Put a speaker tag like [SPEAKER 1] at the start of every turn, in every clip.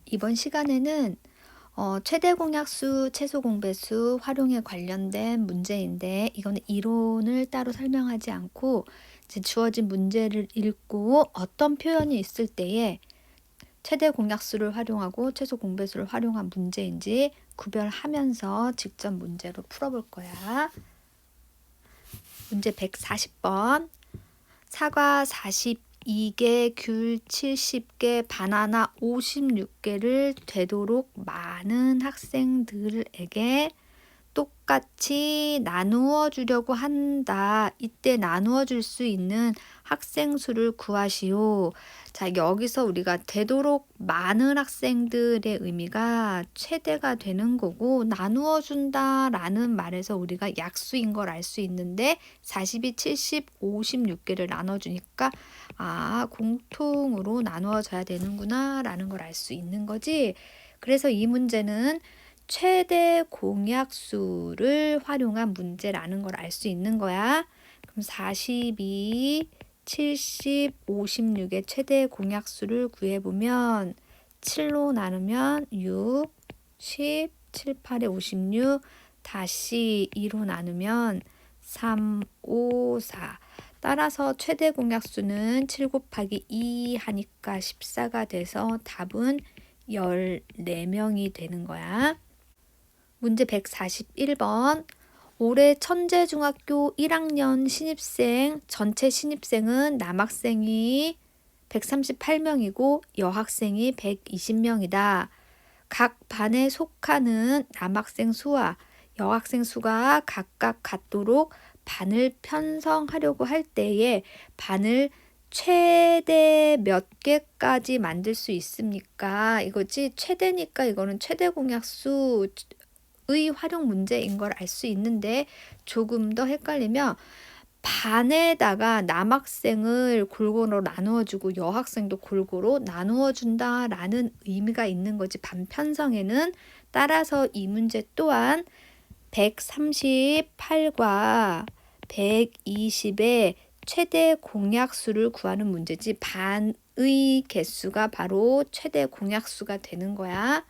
[SPEAKER 1] 이번 시간에는 최대 공약수, 최소 공배수 활용에 관련된 문제인데 이거는 이론을 따로 설명하지 않고 이제 주어진 문제를 읽고 어떤 표현이 있을 때에 최대 공약수를 활용하고 최소 공배수를 활용한 문제인지 구별하면서 직접 문제로 풀어볼 거야. 문제 140번. 사과 42개, 귤 70개, 바나나 56개를 되도록 많은 학생들에게 똑같이 나누어 주려고 한다. 이때 나누어 줄 수 있는 학생 수를 구하시오. 자, 여기서 우리가 되도록 많은 학생들의 의미가 최대가 되는 거고, 나누어 준다라는 말에서 우리가 약수인 걸 알 수 있는데 42, 70, 56개를 나눠주니까 공통으로 나누어져야 되는구나 라는 걸 알 수 있는 거지. 그래서 이 문제는 최대 공약수를 활용한 문제라는 걸 알 수 있는 거야. 그럼 42, 70, 56의 최대 공약수를 구해보면 7로 나누면 6, 10, 7, 8에 56, 다시 2로 나누면 3, 5, 4. 따라서 최대 공약수는 7 곱하기 2 하니까 14가 돼서 답은 14명이 되는 거야. 문제 141번. 올해 천재중학교 1학년 신입생, 전체 신입생은 남학생이 138명이고 여학생이 120명이다. 각 반에 속하는 남학생 수와 여학생 수가 각각 같도록 반을 편성하려고 할 때에 반을 최대 몇 개까지 만들 수 있습니까? 이거지. 최대니까 이거는 최대 공약수 의 활용 문제인 걸 알 수 있는데 조금 더 헷갈리면 반에다가 남학생을 골고루 나누어주고 여학생도 골고루 나누어준다라는 의미가 있는 거지. 반편성에는. 따라서 이 문제 또한 138과 120의 최대 공약수를 구하는 문제지. 반의 개수가 바로 최대 공약수가 되는 거야.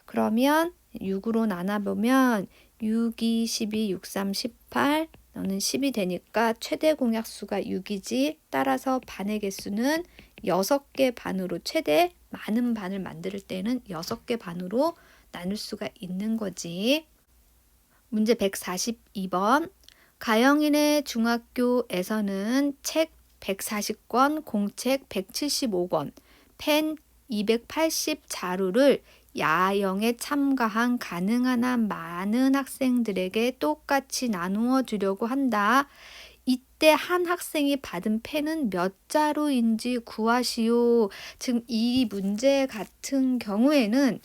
[SPEAKER 1] 그러면 6으로 나눠보면 6, 2, 12, 6, 3, 18 너는 10이 되니까 최대 공약수가 6이지. 따라서 반의 개수는 6개 반으로 최대 많은 반을 만들 때는 6개 반으로 나눌 수가 있는 거지. 문제 142번. 가영인의 중학교에서는 책 140권, 공책 175권, 펜 280 자루를 야영에 참가한 가능한 한 많은 학생들에게 똑같이 나누어 주려고 한다. 이때 한 학생이 받은 펜은 몇 자루인지 구하시오. 지금 이 문제 같은 경우에는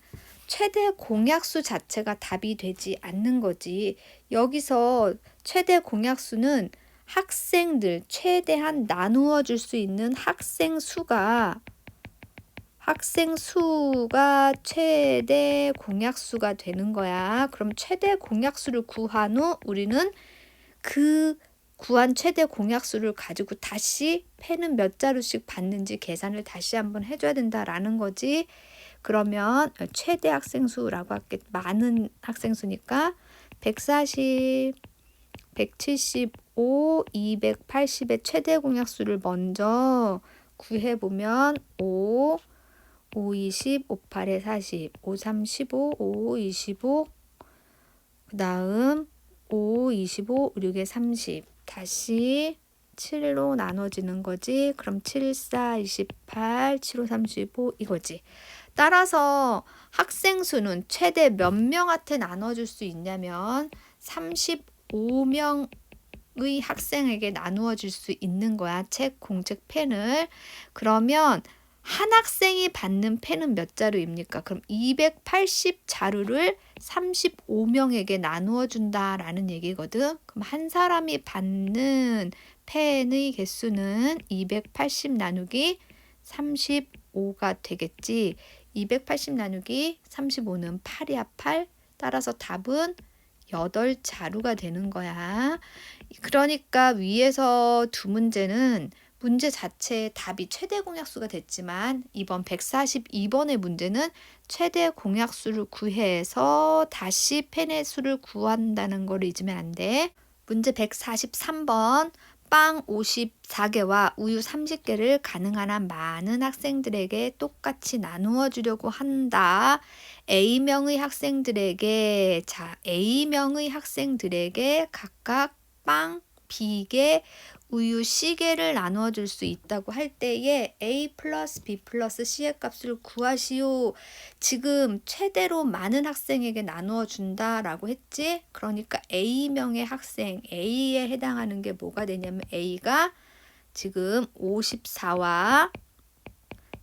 [SPEAKER 1] 최대 공약수 자체가 답이 되지 않는 거지. 여기서 최대 공약수는 학생들, 최대한 나누어 줄 수 있는 학생 수가 최대 공약수가 되는 거야. 그럼 최대 공약수를 구한 후 우리는 그 구한 최대 공약수를 가지고 다시 펜은 몇 자루씩 받는지 계산을 다시 한번 해줘야 된다라는 거지. 그러면 최대 학생 수라고 할게. 많은 학생 수니까 140, 175, 280의 최대 공약수를 먼저 구해보면 5, 5, 20, 5, 8에 40, 5, 3, 15, 5, 25, 그 다음 5, 25, 6에 30, 다시 7로 나눠지는 거지. 그럼 7, 4, 28, 7, 5, 35 이거지. 따라서 학생 수는 최대 몇 명한테 나눠줄 수 있냐면 35명의 학생에게 나누어 줄 수 있는 거야. 책, 공책, 펜을. 그러면 한 학생이 받는 펜은 몇 자루입니까? 그럼 280 자루를 35명에게 나누어 준다라는 얘기거든. 그럼 한 사람이 받는 펜의 개수는 280 나누기 35가 되겠지. 280 나누기 35는 8이야, 8. 따라서 답은 8자루가 되는 거야. 그러니까 위에서 두 문제는 문제 자체의 답이 최대 공약수가 됐지만 이번 142번의 문제는 최대 공약수를 구해서 다시 펜의 수를 구한다는 걸 잊으면 안 돼. 문제 143번 빵 54개와 우유 30개를 가능한 한 많은 학생들에게 똑같이 나누어 주려고 한다. A명의 학생들에게 각각 빵 B개 우유 C개를 나누어 줄 수 있다고 할 때에 A 플러스 B 플러스 C의 값을 구하시오. 지금 최대로 많은 학생에게 나누어 준다라고 했지? 그러니까 A명의 학생, A에 해당하는 게 뭐가 되냐면 A가 지금 54와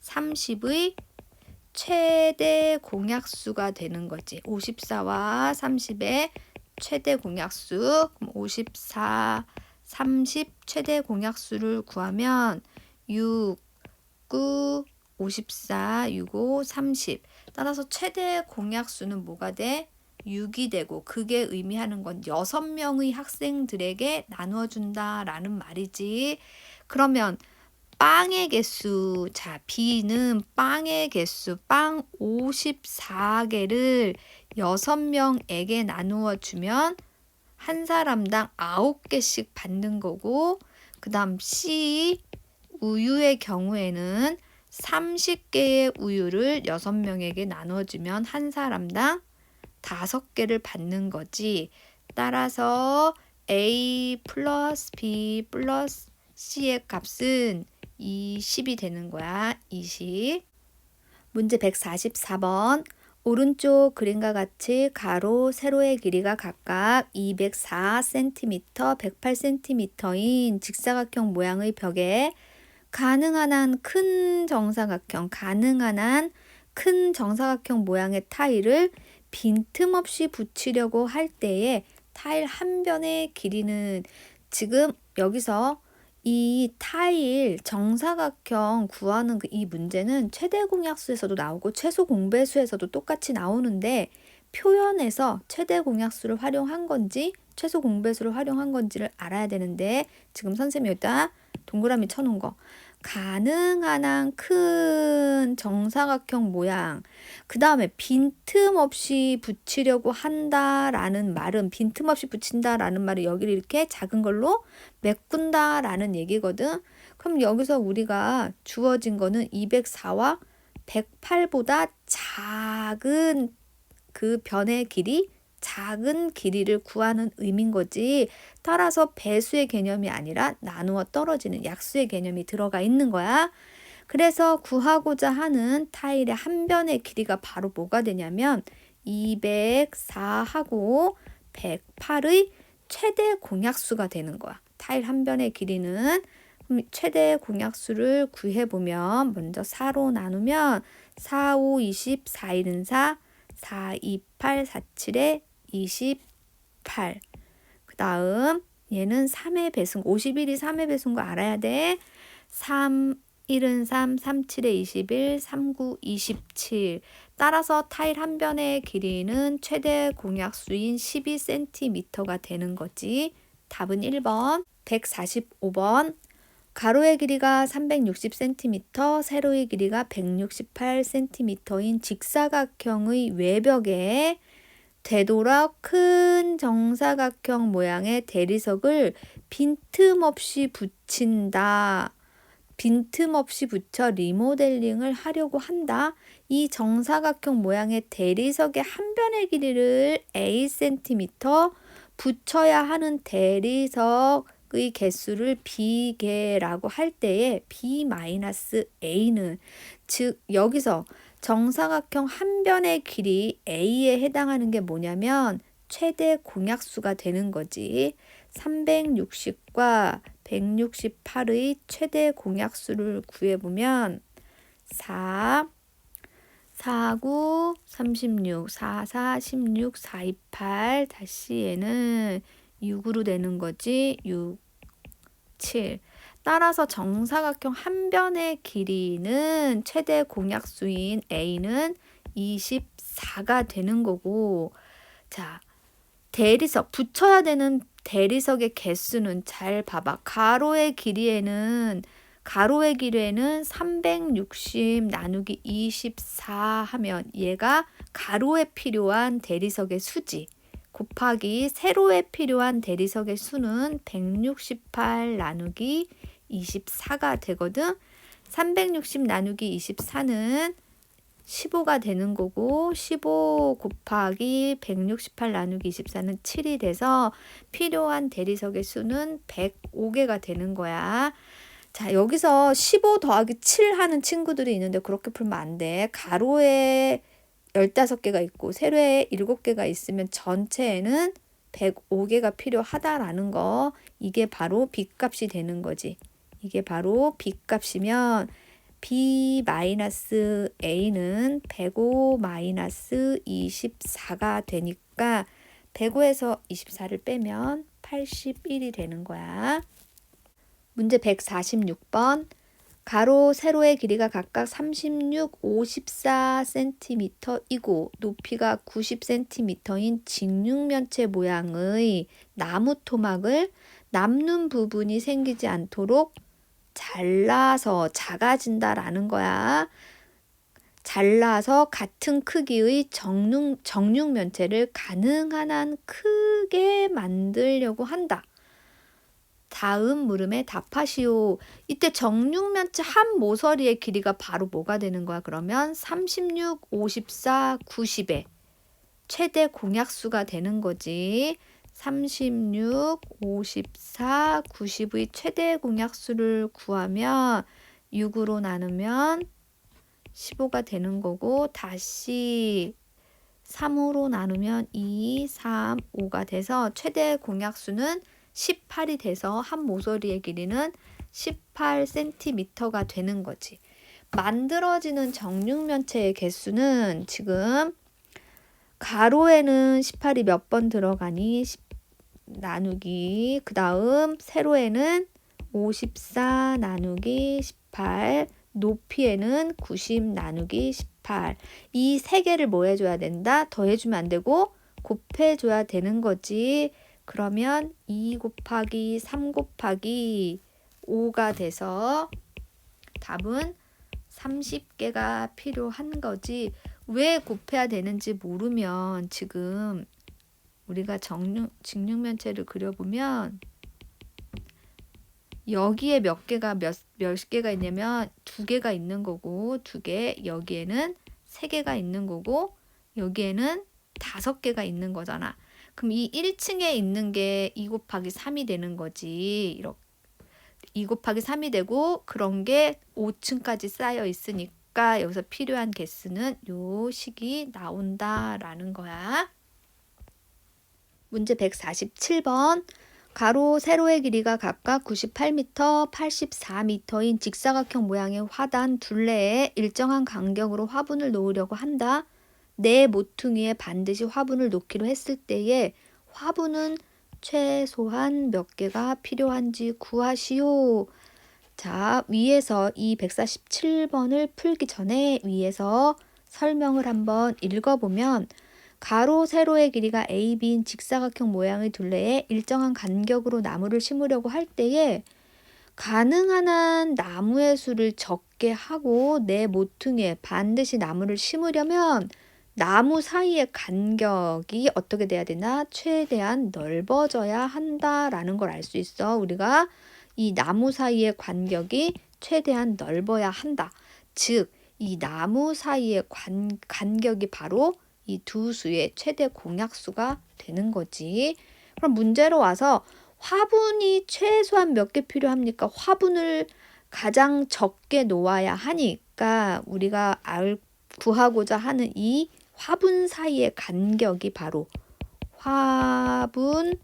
[SPEAKER 1] 30의 최대 공약수가 되는 거지. 54와 30의 최대 공약수. 그럼 54, 30 최대 공약수를 구하면 6, 9, 54, 65, 30. 따라서 최대 공약수는 뭐가 돼? 6이 되고 그게 의미하는 건 6명의 학생들에게 나누어 준다라는 말이지. 그러면 빵의 개수, 자 B는 빵의 개수, 빵 54개를 6명에게 나누어 주면 한 사람당 9개씩 받는 거고, 그 다음 C 우유의 경우에는 30개의 우유를 6명에게 나눠주면 한 사람당 5개를 받는 거지. 따라서 A 플러스 B 플러스 C의 값은 20이 되는 거야. 20. 문제 144번. 오른쪽 그림과 같이 가로, 세로의 길이가 각각 204cm, 108cm인 직사각형 모양의 벽에 가능한 한 큰 정사각형 모양의 타일을 빈틈없이 붙이려고 할 때에 타일 한 변의 길이는, 지금 여기서 이 타일 정사각형 구하는 이 문제는 최대 공약수에서도 나오고 최소 공배수에서도 똑같이 나오는데, 표현에서 최대 공약수를 활용한 건지 최소 공배수를 활용한 건지를 알아야 되는데, 지금 선생님이 여기다 동그라미 쳐놓은 거 가능한 한 큰 정사각형 모양, 그 다음에 빈틈없이 붙이려고 한다라는 말은, 빈틈없이 붙인다라는 말은 여기를 이렇게 작은 걸로 메꾼다라는 얘기거든. 그럼 여기서 우리가 주어진 거는 204와 108보다 작은 그 변의 길이, 작은 길이를 구하는 의미인 거지. 따라서 배수의 개념이 아니라 나누어 떨어지는 약수의 개념이 들어가 있는 거야. 그래서 구하고자 하는 타일의 한 변의 길이가 바로 뭐가 되냐면 204하고 108의 최대 공약수가 되는 거야. 타일 한 변의 길이는. 최대 공약수를 구해보면 먼저 4로 나누면 4, 5, 20, 4, 1은 4, 4, 2, 8, 4, 7에 28. 그 다음 얘는 3의 배수인, 51이 3의 배수인 거 알아야 돼. 3, 1은 3, 3, 7에 21, 3, 9, 27. 따라서 타일 한 변의 길이는 최대 공약수인 12cm가 되는 거지. 답은 1번. 145번. 가로의 길이가 360cm, 세로의 길이가 168cm인 직사각형의 외벽에 되도록 큰 정사각형 모양의 대리석을 빈틈없이 붙인다. 빈틈없이 붙여 리모델링을 하려고 한다. 이 정사각형 모양의 대리석의 한 변의 길이를 A cm 붙여야 하는 대리석의 개수를 B개라고 할 때에 B-A는, 즉 여기서 정사각형 한 변의 길이 A에 해당하는 게 뭐냐면 최대 공약수가 되는 거지. 360과 168의 최대 공약수를 구해보면 4, 4, 9, 36, 4, 4, 16, 4, 2, 8, 다시 얘는 6으로 되는 거지. 6, 7. 따라서 정사각형 한 변의 길이는 최대 공약수인 A는 24가 되는 거고, 자, 대리석, 붙여야 되는 대리석의 개수는 잘 봐봐. 가로의 길이에는 가로의 길이는 360 나누기 24 하면 얘가 가로에 필요한 대리석의 수지. 곱하기 세로에 필요한 대리석의 수는 168 나누기 24가 되거든. 360 나누기 24는 15가 되는 거고 15 곱하기 168 나누기 24는 7이 돼서 필요한 대리석의 수는 105개가 되는 거야. 자, 여기서 15 더하기 7 하는 친구들이 있는데 그렇게 풀면 안 돼. 가로에 15개가 있고 세로에 7개가 있으면 전체에는 105개가 필요하다라는 거. 이게 바로 B값이 되는 거지. 이게 바로 B값이면 B-A는 105-24가 되니까 105에서 24를 빼면 81이 되는 거야. 문제 146번. 가로, 세로의 길이가 각각 36, 54cm이고 높이가 90cm인 직육면체 모양의 나무 토막을 남는 부분이 생기지 않도록 잘라서 작아진다라는 거야. 잘라서 같은 크기의 정육면체를 가능한 한 크게 만들려고 한다. 다음 물음에 답하시오. 이때 정육면체 한 모서리의 길이가 바로 뭐가 되는 거야? 그러면 36, 54, 90의 최대 공약수가 되는 거지. 36, 54, 90의 최대 공약수를 구하면 6으로 나누면 15가 되는 거고 다시 3으로 나누면 2, 3, 5가 돼서 최대 공약수는 18이 돼서 한 모서리의 길이는 18cm가 되는 거지. 만들어지는 정육면체의 개수는 지금 가로에는 18이 몇 번 들어가니 나누기, 그 다음 세로에는 54 나누기 18, 높이에는 90 나누기 18. 이 세 개를 뭐 해줘야 된다? 더해주면 안 되고 곱해줘야 되는 거지. 그러면 2 곱하기 3 곱하기 5가 돼서 답은 30개가 필요한 거지. 왜 곱해야 되는지 모르면 지금 우리가 직육면체를 그려보면 여기에 몇 개가 몇 개가 있냐면 2개가 있는 거고 2개, 여기에는 3개가 있는 거고 여기에는 5개가 있는 거잖아. 그럼 이 1층에 있는 게 2 곱하기 3이 되는 거지. 이렇게 2 곱하기 3이 되고 그런 게 5층까지 쌓여 있으니까 여기서 필요한 개수는 요 식이 나온다라는 거야. 문제 147번. 가로, 세로의 길이가 각각 98m, 84m인 직사각형 모양의 화단 둘레에 일정한 간격으로 화분을 놓으려고 한다. 내 모퉁이에 반드시 화분을 놓기로 했을 때에 화분은 최소한 몇 개가 필요한지 구하시오. 자, 위에서 이 147번을 풀기 전에 위에서 설명을 한번 읽어보면 가로, 세로의 길이가 AB인 직사각형 모양의 둘레에 일정한 간격으로 나무를 심으려고 할 때에 가능한 한 나무의 수를 적게 하고 내 모퉁이에 반드시 나무를 심으려면 나무 사이의 간격이 어떻게 돼야 되나? 최대한 넓어져야 한다라는 걸 알 수 있어. 우리가 이 나무 사이의 간격이 최대한 넓어야 한다. 즉, 이 나무 사이의 간격이 바로 이 두 수의 최대 공약수가 되는 거지. 그럼 문제로 와서 화분이 최소한 몇 개 필요합니까? 화분을 가장 적게 놓아야 하니까 우리가 구하고자 하는 이 화분 사이의 간격이 바로 화분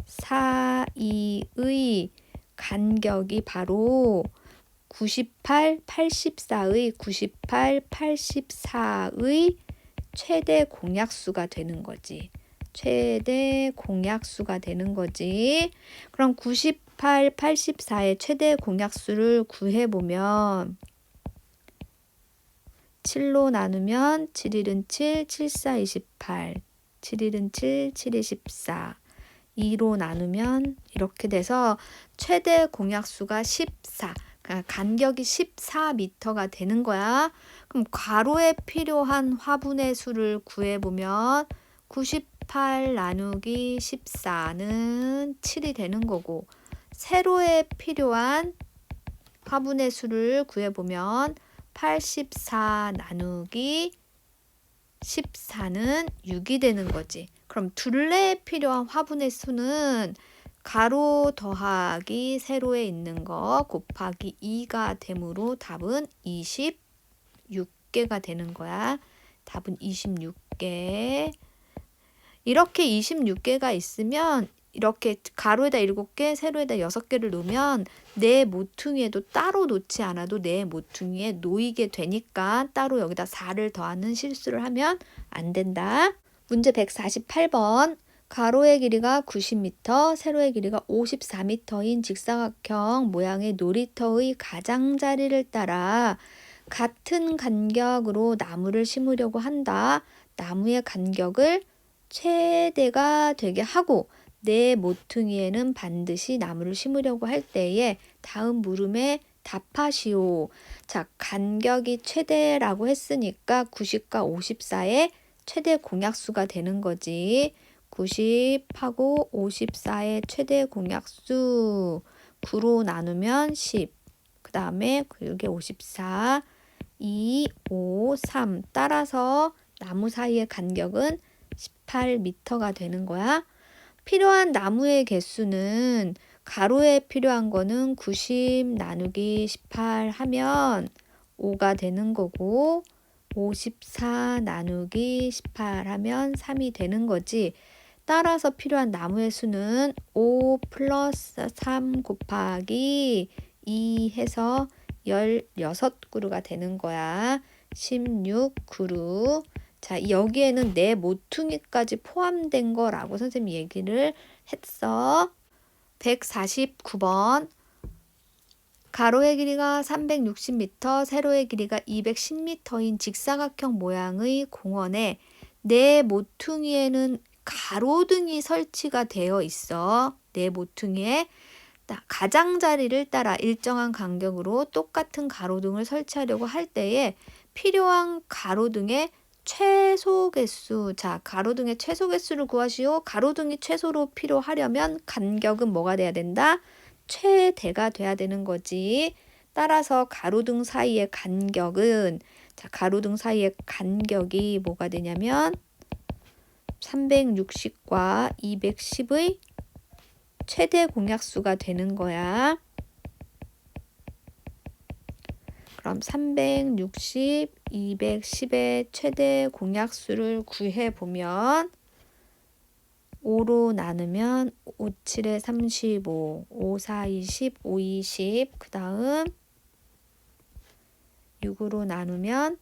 [SPEAKER 1] 사이의 간격이 바로 98, 84의 98, 84의 최대 공약수가 되는 거지. 최대 공약수가 되는 거지. 그럼 98, 84의 최대 공약수를 구해보면 7로 나누면 7일은 7, 74, 28, 7일은 7, 7, 24, 2로 나누면 이렇게 돼서 최대 공약수가 14. 간격이 14m가 되는 거야. 그럼 가로에 필요한 화분의 수를 구해보면 98 나누기 14는 7이 되는 거고, 세로에 필요한 화분의 수를 구해보면 84 나누기 14는 6이 되는 거지. 그럼 둘레에 필요한 화분의 수는 가로 더하기 세로에 있는 거 곱하기 2가 되므로 답은 26개가 되는 거야. 답은 26개. 이렇게 26개가 있으면 이렇게 가로에다 7개, 세로에다 6개를 놓으면 내 모퉁이에도 따로 놓지 않아도 내 모퉁이에 놓이게 되니까 따로 여기다 4를 더하는 실수를 하면 안 된다. 문제 148번. 가로의 길이가 90m, 세로의 길이가 54m인 직사각형 모양의 놀이터의 가장자리를 따라 같은 간격으로 나무를 심으려고 한다. 나무의 간격을 최대가 되게 하고 내 모퉁이에는 반드시 나무를 심으려고 할 때에 다음 물음에 답하시오. 자, 간격이 최대라고 했으니까 90과 54의 최대 공약수가 되는 거지. 90하고 54의 최대 공약수 9로 나누면 10. 그 다음에 이게 54, 2, 5, 3. 따라서 나무 사이의 간격은 18m가 되는 거야. 필요한 나무의 개수는 가로에 필요한 거는 90 나누기 18 하면 5가 되는 거고 54 나누기 18 하면 3이 되는 거지. 따라서 필요한 나무의 수는 5 플러스 3 곱하기 2 해서 16그루가 되는 거야. 16그루. 자, 여기에는 내 모퉁이까지 포함된 거라고 선생님이 얘기를 했어. 149번. 가로의 길이가 360m, 세로의 길이가 210m인 직사각형 모양의 공원에 내 모퉁이에는 가로등이 설치가 되어 있어. 내 모퉁이에 가장자리를 따라 일정한 간격으로 똑같은 가로등을 설치하려고 할 때에 필요한 가로등의 최소 개수. 자, 가로등의 최소 개수를 구하시오. 가로등이 최소로 필요하려면 간격은 뭐가 돼야 된다? 최대가 돼야 되는 거지. 따라서 가로등 사이의 간격은, 자, 가로등 사이의 간격이 뭐가 되냐면 360과 210의 최대 공약수가 되는 거야. 그럼 360, 210의 최대 공약수를 구해보면 5로 나누면 5, 7에 35, 5, 4, 20, 5, 20. 그 다음 6으로 나누면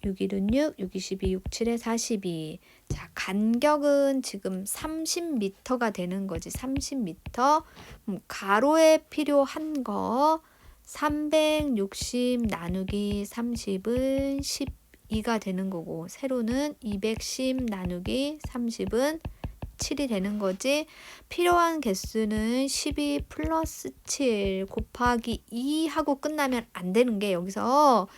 [SPEAKER 1] 6, 1은 6, 6, 22, 6, 7에 42. 자, 간격은 지금 30m가 되는 거지. 30m. 가로에 필요한 거 360 나누기 30은 12가 되는 거고, 세로는 210 나누기 30은 7이 되는 거지. 필요한 개수는 12 플러스 7 곱하기 2 하고 끝나면 안 되는 게, 여기서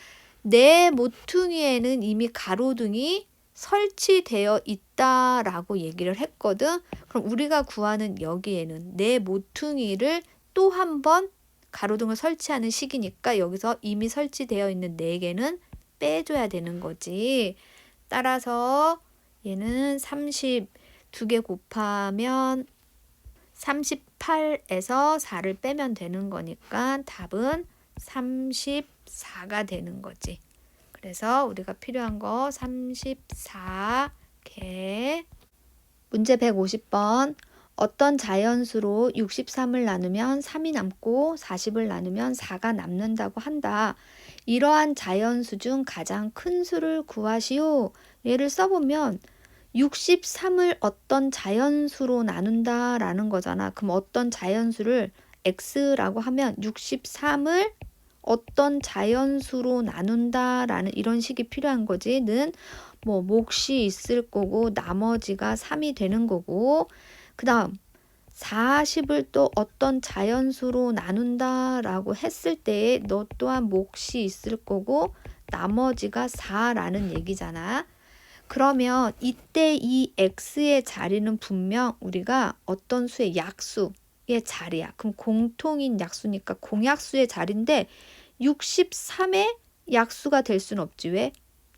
[SPEAKER 1] 내 모퉁이에는 이미 가로등이 설치되어 있다라고 얘기를 했거든. 그럼 우리가 구하는 여기에는 내 모퉁이를 또 한 번 가로등을 설치하는 식이니까 여기서 이미 설치되어 있는 4개는 빼줘야 되는 거지. 따라서 얘는 32개 곱하면 38에서 4를 빼면 되는 거니까 답은 34가 되는 거지. 그래서 우리가 필요한 거 34개. 문제 150번. 어떤 자연수로 63을 나누면 3이 남고 40을 나누면 4가 남는다고 한다. 이러한 자연수 중 가장 큰 수를 구하시오. 얘를 써보면 63을 어떤 자연수로 나눈다 라는 거잖아. 그럼 어떤 자연수를 x라고 하면 63을 어떤 자연수로 나눈다 라는 이런 식이 필요한 거지. 는 뭐 몫이 있을 거고 나머지가 3이 되는 거고, 그 다음 40을 또 어떤 자연수로 나눈다라고 했을 때에 너 또한 몫이 있을 거고 나머지가 4라는 얘기잖아. 그러면 이때 이 x의 자리는 분명 우리가 어떤 수의 약수의 자리야. 그럼 공통인 약수니까 공약수의 자리인데 63의 약수가 될 수는 없지. 왜?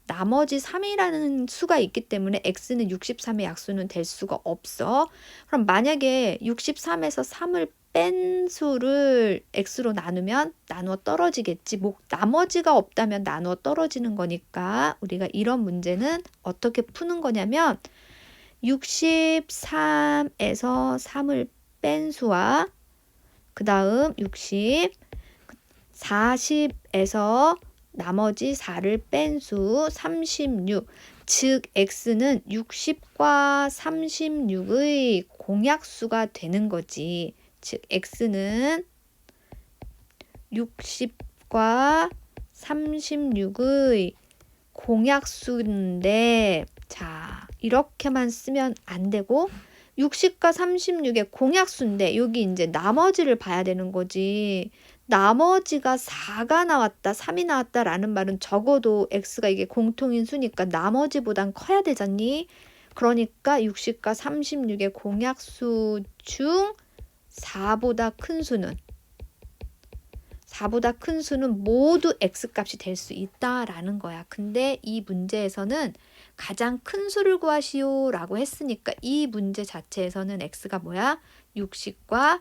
[SPEAKER 1] 나머지 3이라는 수가 있기 때문에 x는 63의 약수는 될 수가 없어. 그럼 만약에 63에서 3을 뺀 수를 x로 나누면 나누어 떨어지겠지. 나머지가 없다면 나누어 떨어지는 거니까 우리가 이런 문제는 어떻게 푸는 거냐면 63에서 3을 뺀 수와 그 다음 40에서 나머지 4를 뺀 수 36. 즉 x는 60과 36의 공약수가 되는 거지. 즉 x는 60과 36의 공약수인데 자 이렇게만 쓰면 안 되고 60과 36의 공약수인데 여기 이제 나머지를 봐야 되는 거지. 나머지가 4가 나왔다, 3이 나왔다라는 말은 적어도 x가 이게 공통인 수니까 나머지보단 커야 되잖니? 그러니까 60과 36의 공약수 중 4보다 큰 수는 모두 x값이 될 수 있다라는 거야. 근데 이 문제에서는 가장 큰 수를 구하시오 라고 했으니까 이 문제 자체에서는 x가 뭐야? 60과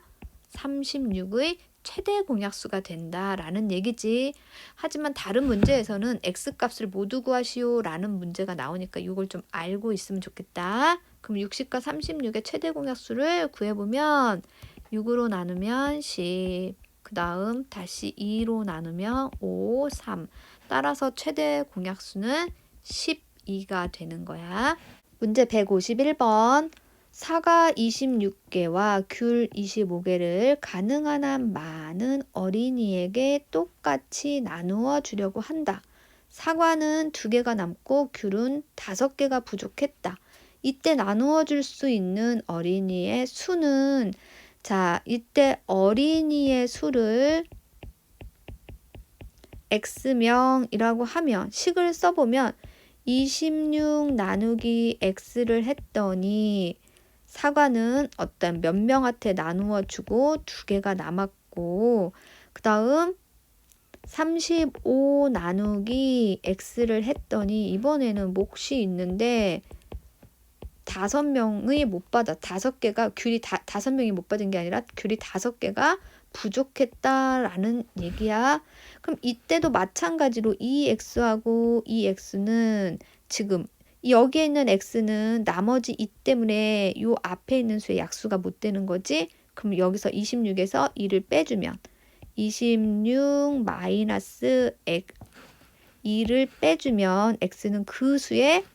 [SPEAKER 1] 36의 최대 공약수가 된다라는 얘기지. 하지만 다른 문제에서는 x값을 모두 구하시오 라는 문제가 나오니까 이걸 좀 알고 있으면 좋겠다. 그럼 60과 36의 최대 공약수를 구해보면 6으로 나누면 10, 그 다음 다시 2로 나누면 5, 3. 따라서 최대 공약수는 12가 되는 거야. 문제 151번. 사과 26개와 귤 25개를 가능한 한 많은 어린이에게 똑같이 나누어 주려고 한다. 사과는 2개가 남고 귤은 5개가 부족했다. 이때 나누어 줄 수 있는 어린이의 수는 자, 이때 어린이의 수를 x명이라고 하면 식을 써보면 26 나누기 x를 했더니 사과는 어떤 몇 명한테 나누어 주고 2개가 남았고 그 다음 35 나누기 x를 했더니 이번에는 몫이 있는데 5명이 못 받아. 5개가 귤이 5명이 못 받은 게 아니라 귤이 5개가 부족했다라는 얘기야. 그럼 이때도 마찬가지로 이 x하고 이 x는 지금 여기에 있는 x는 나머지 이 때문에 요 앞에 있는 수의 약수가 못 되는 거지. 그럼 여기서 26에서 2를 빼주면 26 마이너스 2를 빼주면 x는 그 수의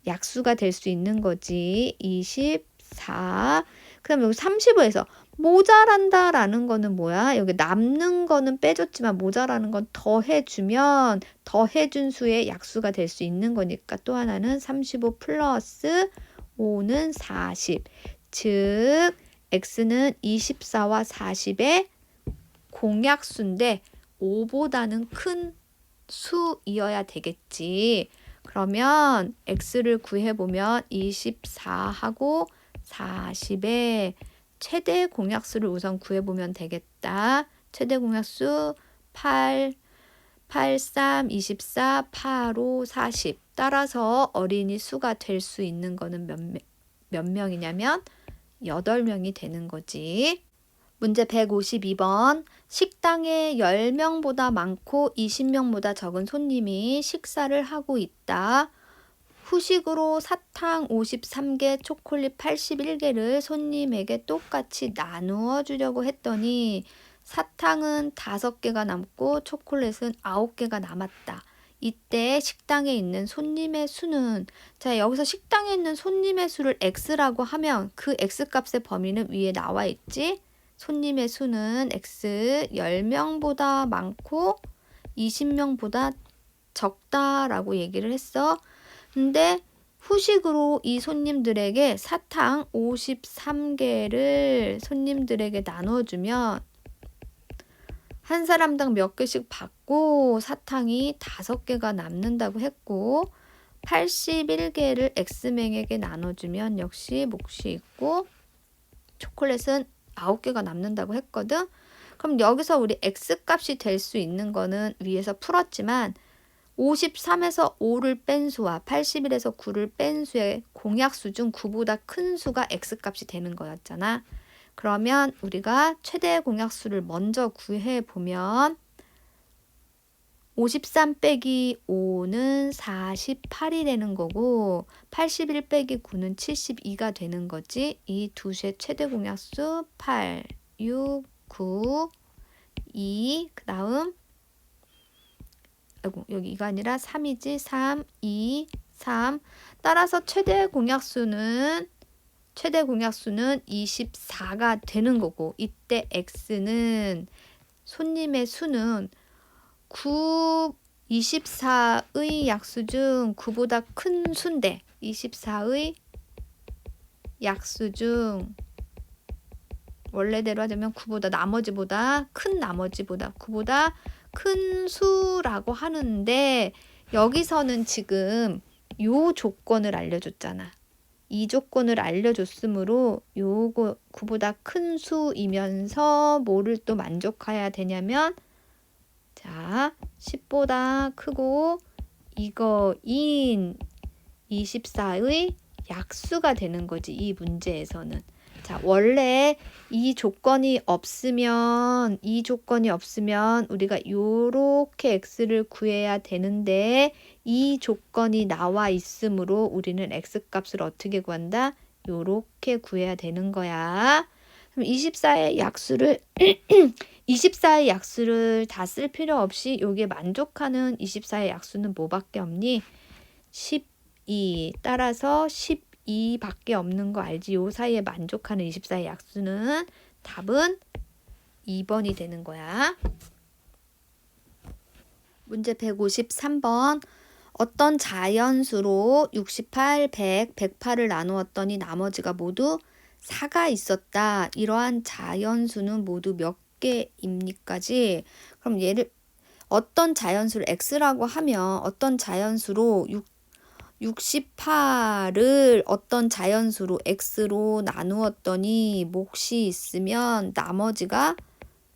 [SPEAKER 1] 약수가 될 수 있는 거지. 24. 그 다음에 여기 35에서 모자란다라는 거는 뭐야? 여기 남는 거는 빼줬지만 모자라는 건 더해주면 더해준 수의 약수가 될 수 있는 거니까 또 하나는 35 플러스 5는 40. 즉 x는 24와 40의 공약수인데 5보다는 큰 수이어야 되겠지. 그러면 x를 구해보면 24하고 40의 최대 공약수를 우선 구해보면 되겠다. 최대 공약수 8, 8, 3, 24, 8, 5, 40. 따라서 어린이 수가 될 수 있는 거는 몇 명이냐면 8명이 되는 거지. 문제 152번. 식당에 10명보다 많고 20명보다 적은 손님이 식사를 하고 있다. 후식으로 사탕 53개, 초콜릿 81개를 손님에게 똑같이 나누어 주려고 했더니 사탕은 5개가 남고 초콜릿은 9개가 남았다. 이때 식당에 있는 손님의 수는 자 여기서 식당에 있는 손님의 수를 x라고 하면 그 x값의 범위는 위에 나와 있지. 손님의 수는 x 10명보다 많고 20명보다 적다라고 얘기를 했어. 근데 후식으로 이 손님들에게 사탕 53개를 손님들에게 나눠주면 한 사람당 몇 개씩 받고 사탕이 5개가 남는다고 했고 81개를 X맹에게 나눠주면 역시 몫이 있고 초콜릿은 9개가 남는다고 했거든. 그럼 여기서 우리 X값이 될 수 있는 거는 위에서 풀었지만 53에서 5를 뺀 수와 81에서 9를 뺀 수의 공약수 중 9보다 큰 수가 X값이 되는 거였잖아. 그러면 우리가 최대 공약수를 먼저 구해보면 53 빼기 5는 48이 되는 거고 81 빼기 9는 72가 되는 거지. 이 두 수의 최대 공약수 8, 6, 9, 2, 그 다음 여기 2가 아니라 3이지. 3, 2, 3. 따라서 최대 공약수는 24가 되는 거고 이때 X는 손님의 수는 24의 약수 중 9보다 큰 수인데 24의 약수 중 원래대로 하자면 9보다 나머지보다 9보다 큰 수라고 하는데 여기서는 지금 요 조건을 알려줬잖아. 이 조건을 알려줬으므로 요거 9보다 큰 수이면서 뭐를 또 만족해야 되냐면 자 10보다 크고 이거인 24의 약수가 되는 거지. 이 문제에서는. 자, 원래 이 조건이 없으면 우리가 요렇게 x를 구해야 되는데 이 조건이 나와 있으므로 우리는 x값을 어떻게 구한다? 요렇게 구해야 되는 거야. 그럼 24의 약수를 24의 약수를 다 쓸 필요 없이 여기에 만족하는 24의 약수는 뭐밖에 없니? 12. 따라서 12밖에 없는 거 알지? 요 사이에 만족하는 24의 약수는 답은 2번이 되는 거야. 문제 153번. 어떤 자연수로 68, 100, 108을 나누었더니 나머지가 모두 4가 있었다. 이러한 자연수는 모두 몇 개입니까지? 그럼 어떤 자연수를 x라고 하면 어떤 자연수로 68을 어떤 자연수로 x로 나누었더니 몫이 있으면 나머지가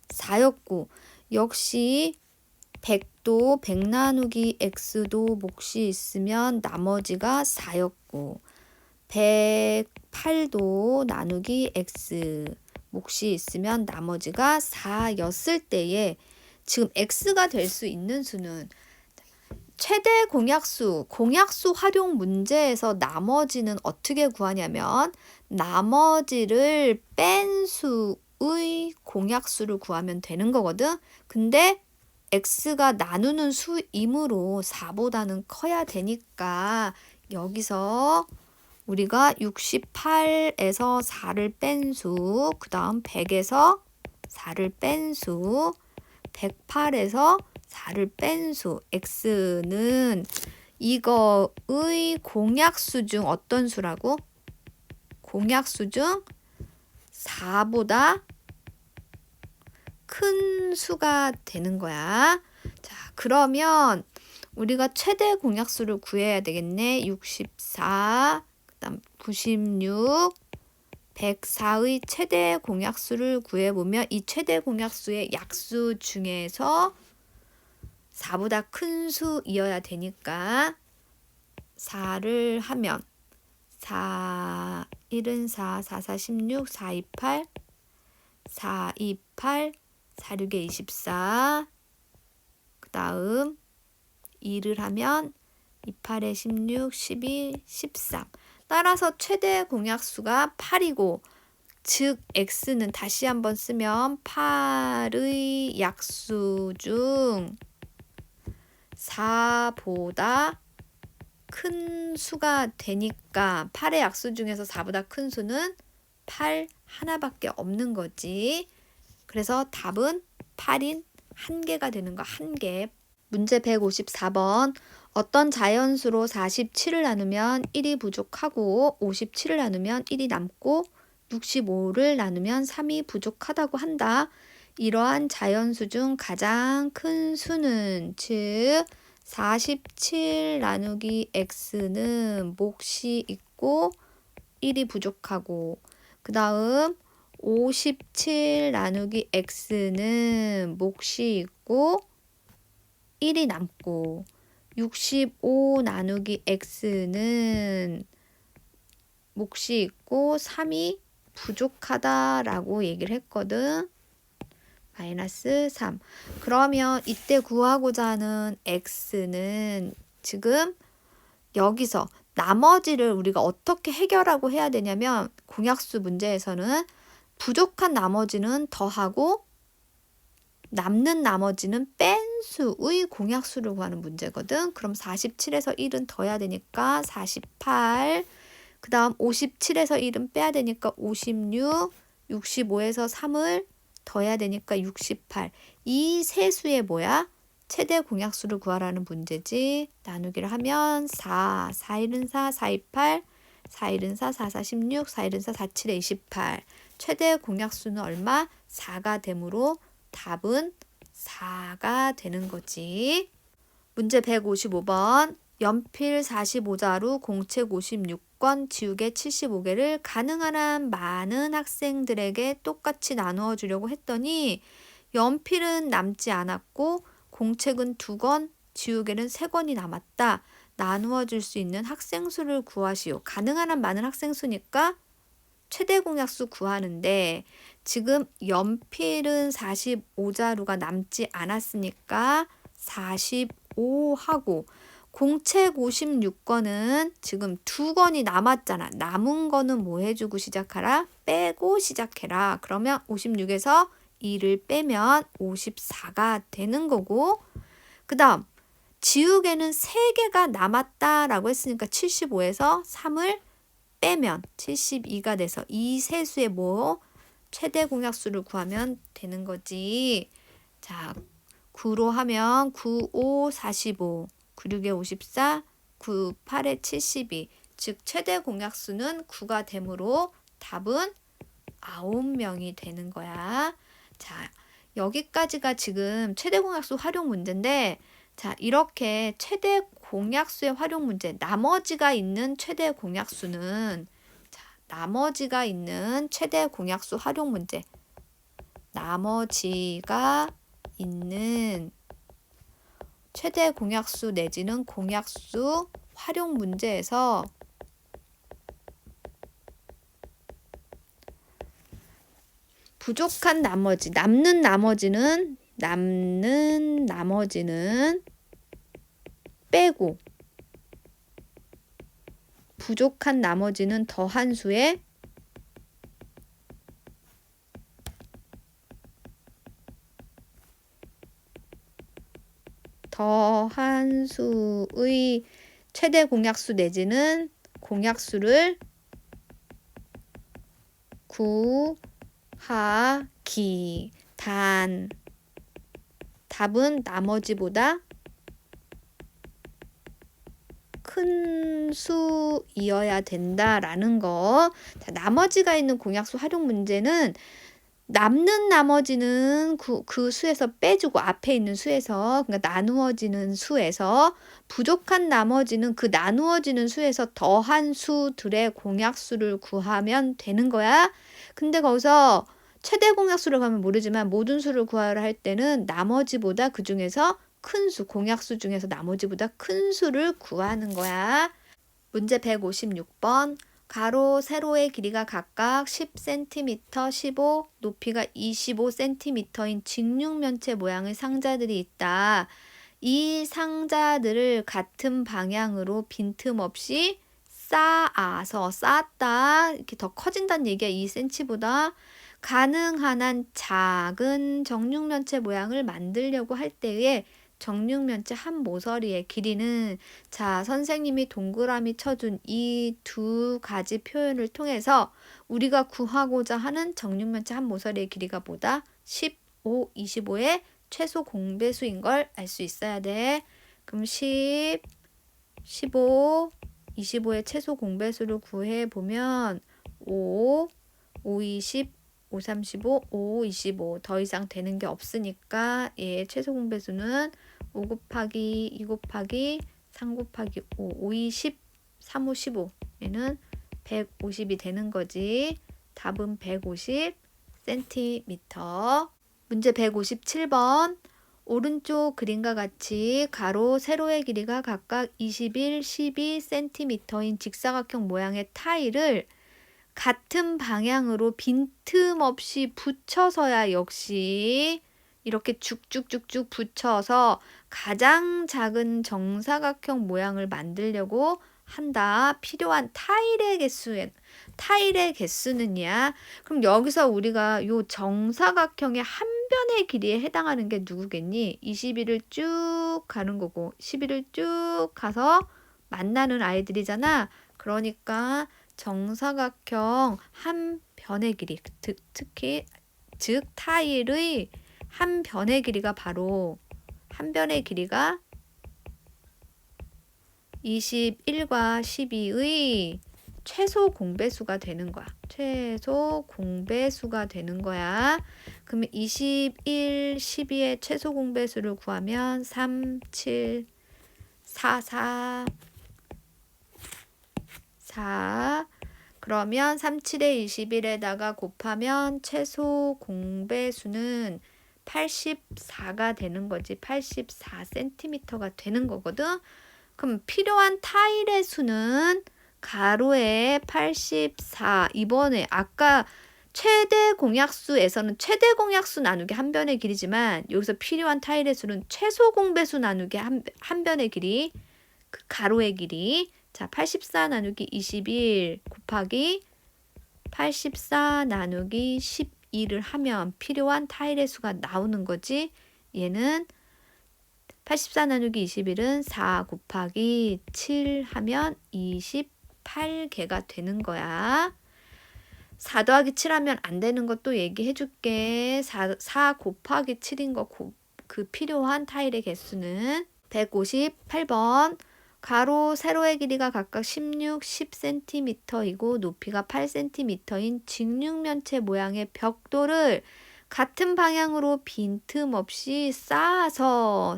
[SPEAKER 1] 4였고 역시 100도 100 나누기 x도 몫이 있으면 나머지가 4였고 108도 나누기 x 몫이 있으면 나머지가 4였을 때에 지금 x가 될 수 있는 수는 최대 공약수 활용 문제에서 나머지는 어떻게 구하냐면 나머지를 뺀 수의 공약수를 구하면 되는 거거든. 근데 x가 나누는 수이므로 4보다는 커야 되니까 여기서 우리가 68에서 4를 뺀 수, 그 다음 100에서 4를 뺀 수, 108에서 4를 뺀 수, x는 이거의 공약수 중 어떤 수라고? 공약수 중 4보다 큰 수가 되는 거야. 자, 그러면 우리가 최대 공약수를 구해야 되겠네. 64, 그다음 96, 104의 최대 공약수를 구해보면 이 최대 공약수의 약수 중에서 4보다 큰 수이어야 되니까 4를 하면 4, 1은 4, 4, 4, 16, 4, 2, 8, 4, 2, 8, 4, 6에 24, 그 다음 2를 하면 2, 8에 16, 12, 13. 따라서 최대 공약수가 8이고 즉 x는 다시 한번 쓰면 8의 약수 중 4보다 큰 수가 되니까 8의 약수 중에서 4보다 큰 수는 8 하나밖에 없는 거지. 그래서 답은 8인 1개가 되는 거. 1개. 문제 154번. 어떤 자연수로 47을 나누면 1이 부족하고 57을 나누면 1이 남고 65를 나누면 3이 부족하다고 한다. 이러한 자연수 중 가장 큰 수는 즉 47 나누기 x는 몫이 있고 1이 부족하고 그 다음 57 나누기 x는 몫이 있고 1이 남고 65 나누기 x는 몫이 있고 3이 부족하다라고 얘기를 했거든. 마이너스 3. 그러면 이때 구하고자 하는 x는 지금 여기서 나머지를 우리가 어떻게 해결하고 해야 되냐면 공약수 문제에서는 부족한 나머지는 더하고 남는 나머지는 뺀 수의 공약수를 구하는 문제거든. 그럼 47에서 1은 더해야 되니까 48. 그 다음 57에서 1은 빼야 되니까 56. 65에서 3을 더해야 되니까 68. 이 세 수의 뭐야? 최대 공약수를 구하라는 문제지. 나누기를 하면 4. 4, 1은 4, 4, 2, 8. 4, 1은 4, 4, 4, 16. 4, 1은 4, 4, 7에 28. 최대 공약수는 얼마? 4가 되므로 답은 4가 되는 거지. 문제 155번. 연필 45자루, 공책 56권, 지우개 75개를 가능한 한 많은 학생들에게 똑같이 나누어 주려고 했더니 연필은 남지 않았고 공책은 2권, 지우개는 3권이 남았다. 나누어 줄 수 있는 학생 수를 구하시오. 가능한 한 많은 학생 수니까 최대 공약수 구하는데 지금 연필은 45자루가 남지 않았으니까 45하고 공책 56권은 지금 2권이 남았잖아. 남은 거는 뭐 해주고 시작하라? 빼고 시작해라. 그러면 56에서 2를 빼면 54가 되는 거고 그 다음 지우개는 3개가 남았다라고 했으니까 75에서 3을 빼면 72가 돼서 이 세 수의 뭐 최대 공약수를 구하면 되는 거지. 자, 9로 하면 9, 5, 45, 9, 6에 54, 9, 8에 72. 즉 최대 공약수는 9가 되므로 답은 9명이 되는 거야. 자, 여기까지가 지금 최대 공약수 활용 문제인데 자, 이렇게 최대 공약수의 활용 문제, 나머지가 있는 최대 공약수는 자, 나머지가 있는 최대 공약수 활용 문제. 나머지가 있는 최대 공약수 내지는 공약수 활용 문제에서 부족한 나머지, 남는 나머지는 빼고 부족한 나머지는 더한 수의 최대 공약수 내지는 공약수를 구하기. 단 답은 나머지보다 큰 수이어야 된다라는 거. 자, 나머지가 있는 공약수 활용 문제는 남는 나머지는 그 수에서 빼주고 앞에 있는 수에서 그러니까 나누어지는 수에서 부족한 나머지는 그 나누어지는 수에서 더한 수들의 공약수를 구하면 되는 거야. 근데 거기서 최대 공약수를 가면 모르지만 모든 수를 구하라 할 때는 나머지보다 그 중에서 큰 수, 공약수 중에서 나머지보다 큰 수를 구하는 거야. 문제 156번. 가로, 세로의 길이가 각각 10cm, 15, 높이가 25cm인 직육면체 모양의 상자들이 있다. 이 상자들을 같은 방향으로 빈틈없이 쌓았다. 이렇게 더 커진다는 얘기야. 2cm보다. 가능한 한 작은 정육면체 모양을 만들려고 할 때에 정육면체 한 모서리의 길이는 자, 선생님이 동그라미 쳐준 이 두 가지 표현을 통해서 우리가 구하고자 하는 정육면체 한 모서리의 길이가 뭐다? 15, 25의 최소 공배수인 걸 알 수 있어야 돼. 그럼 10, 15, 25의 최소 공배수를 구해보면 5, 5, 20, 5, 35, 5, 25 더 이상 되는 게 없으니까 얘의 최소 공배수는 5 곱하기 2 곱하기 3 곱하기 5, 5, 20, 3, 5, 15 얘는 150이 되는 거지. 답은 150cm. 문제 157번. 오른쪽 그림과 같이 가로, 세로의 길이가 각각 21, 12cm인 직사각형 모양의 타일을 같은 방향으로 빈틈없이 붙여서야 역시 이렇게 쭉쭉쭉쭉 붙여서 가장 작은 정사각형 모양을 만들려고 한다. 필요한 타일의 개수는야. 그럼 여기서 우리가 요 정사각형의 한 변의 길이에 해당하는 게 누구겠니? 21을 쭉 가는 거고 11을 쭉 가서 만나는 아이들이잖아. 그러니까 정사각형 한 변의 길이, 특히 즉 타일의 한 변의 길이가 바로 한 변의 길이가 21과 12의 최소 공배수가 되는 거야. 최소 공배수가 되는 거야. 그러면 21, 12의 최소 공배수를 구하면 3, 7, 4, 4, 4 그러면 3, 7에 21에다가 곱하면 최소 공배수는 84가 되는 거지. 84cm가 되는 거거든. 그럼 필요한 타일의 수는 가로에 84. 이번에 아까 최대 공약수에서는 최대 공약수 나누기 한 변의 길이지만 여기서 필요한 타일의 수는 최소 공배수 나누기 한 변의 길이, 그 가로의 길이. 자, 84 나누기 21 곱하기 84 나누기 12를 하면 필요한 타일의 수가 나오는 거지. 얘는 84 나누기 21은 4 곱하기 7 하면 28개가 되는 거야. 4 더하기 7 하면 안 되는 것도 얘기해 줄게. 4 곱하기 7인 거 그 필요한 타일의 개수는 158번. 가로, 세로의 길이가 각각 16, 10cm이고 높이가 8cm인 직육면체 모양의 벽돌을 같은 방향으로 빈틈없이 쌓았어.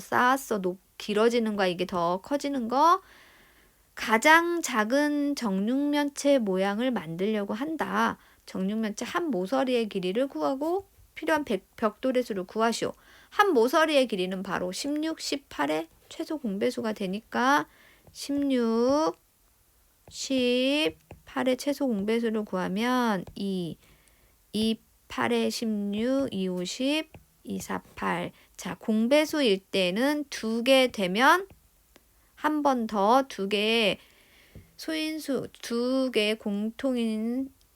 [SPEAKER 1] 길어지는 거야. 이게 더 커지는 거. 가장 작은 정육면체 모양을 만들려고 한다. 정육면체 한 모서리의 길이를 구하고 필요한 벽돌의 수를 구하시오. 한 모서리의 길이는 바로 16, 18의 최소 공배수가 되니까 16, 18의 최소 공배수를 구하면 2, 8에 16, 2, 50, 2, 4, 8. 자, 공배수일 때는 2개 되면 한 번 더 2개의 소인수, 2개의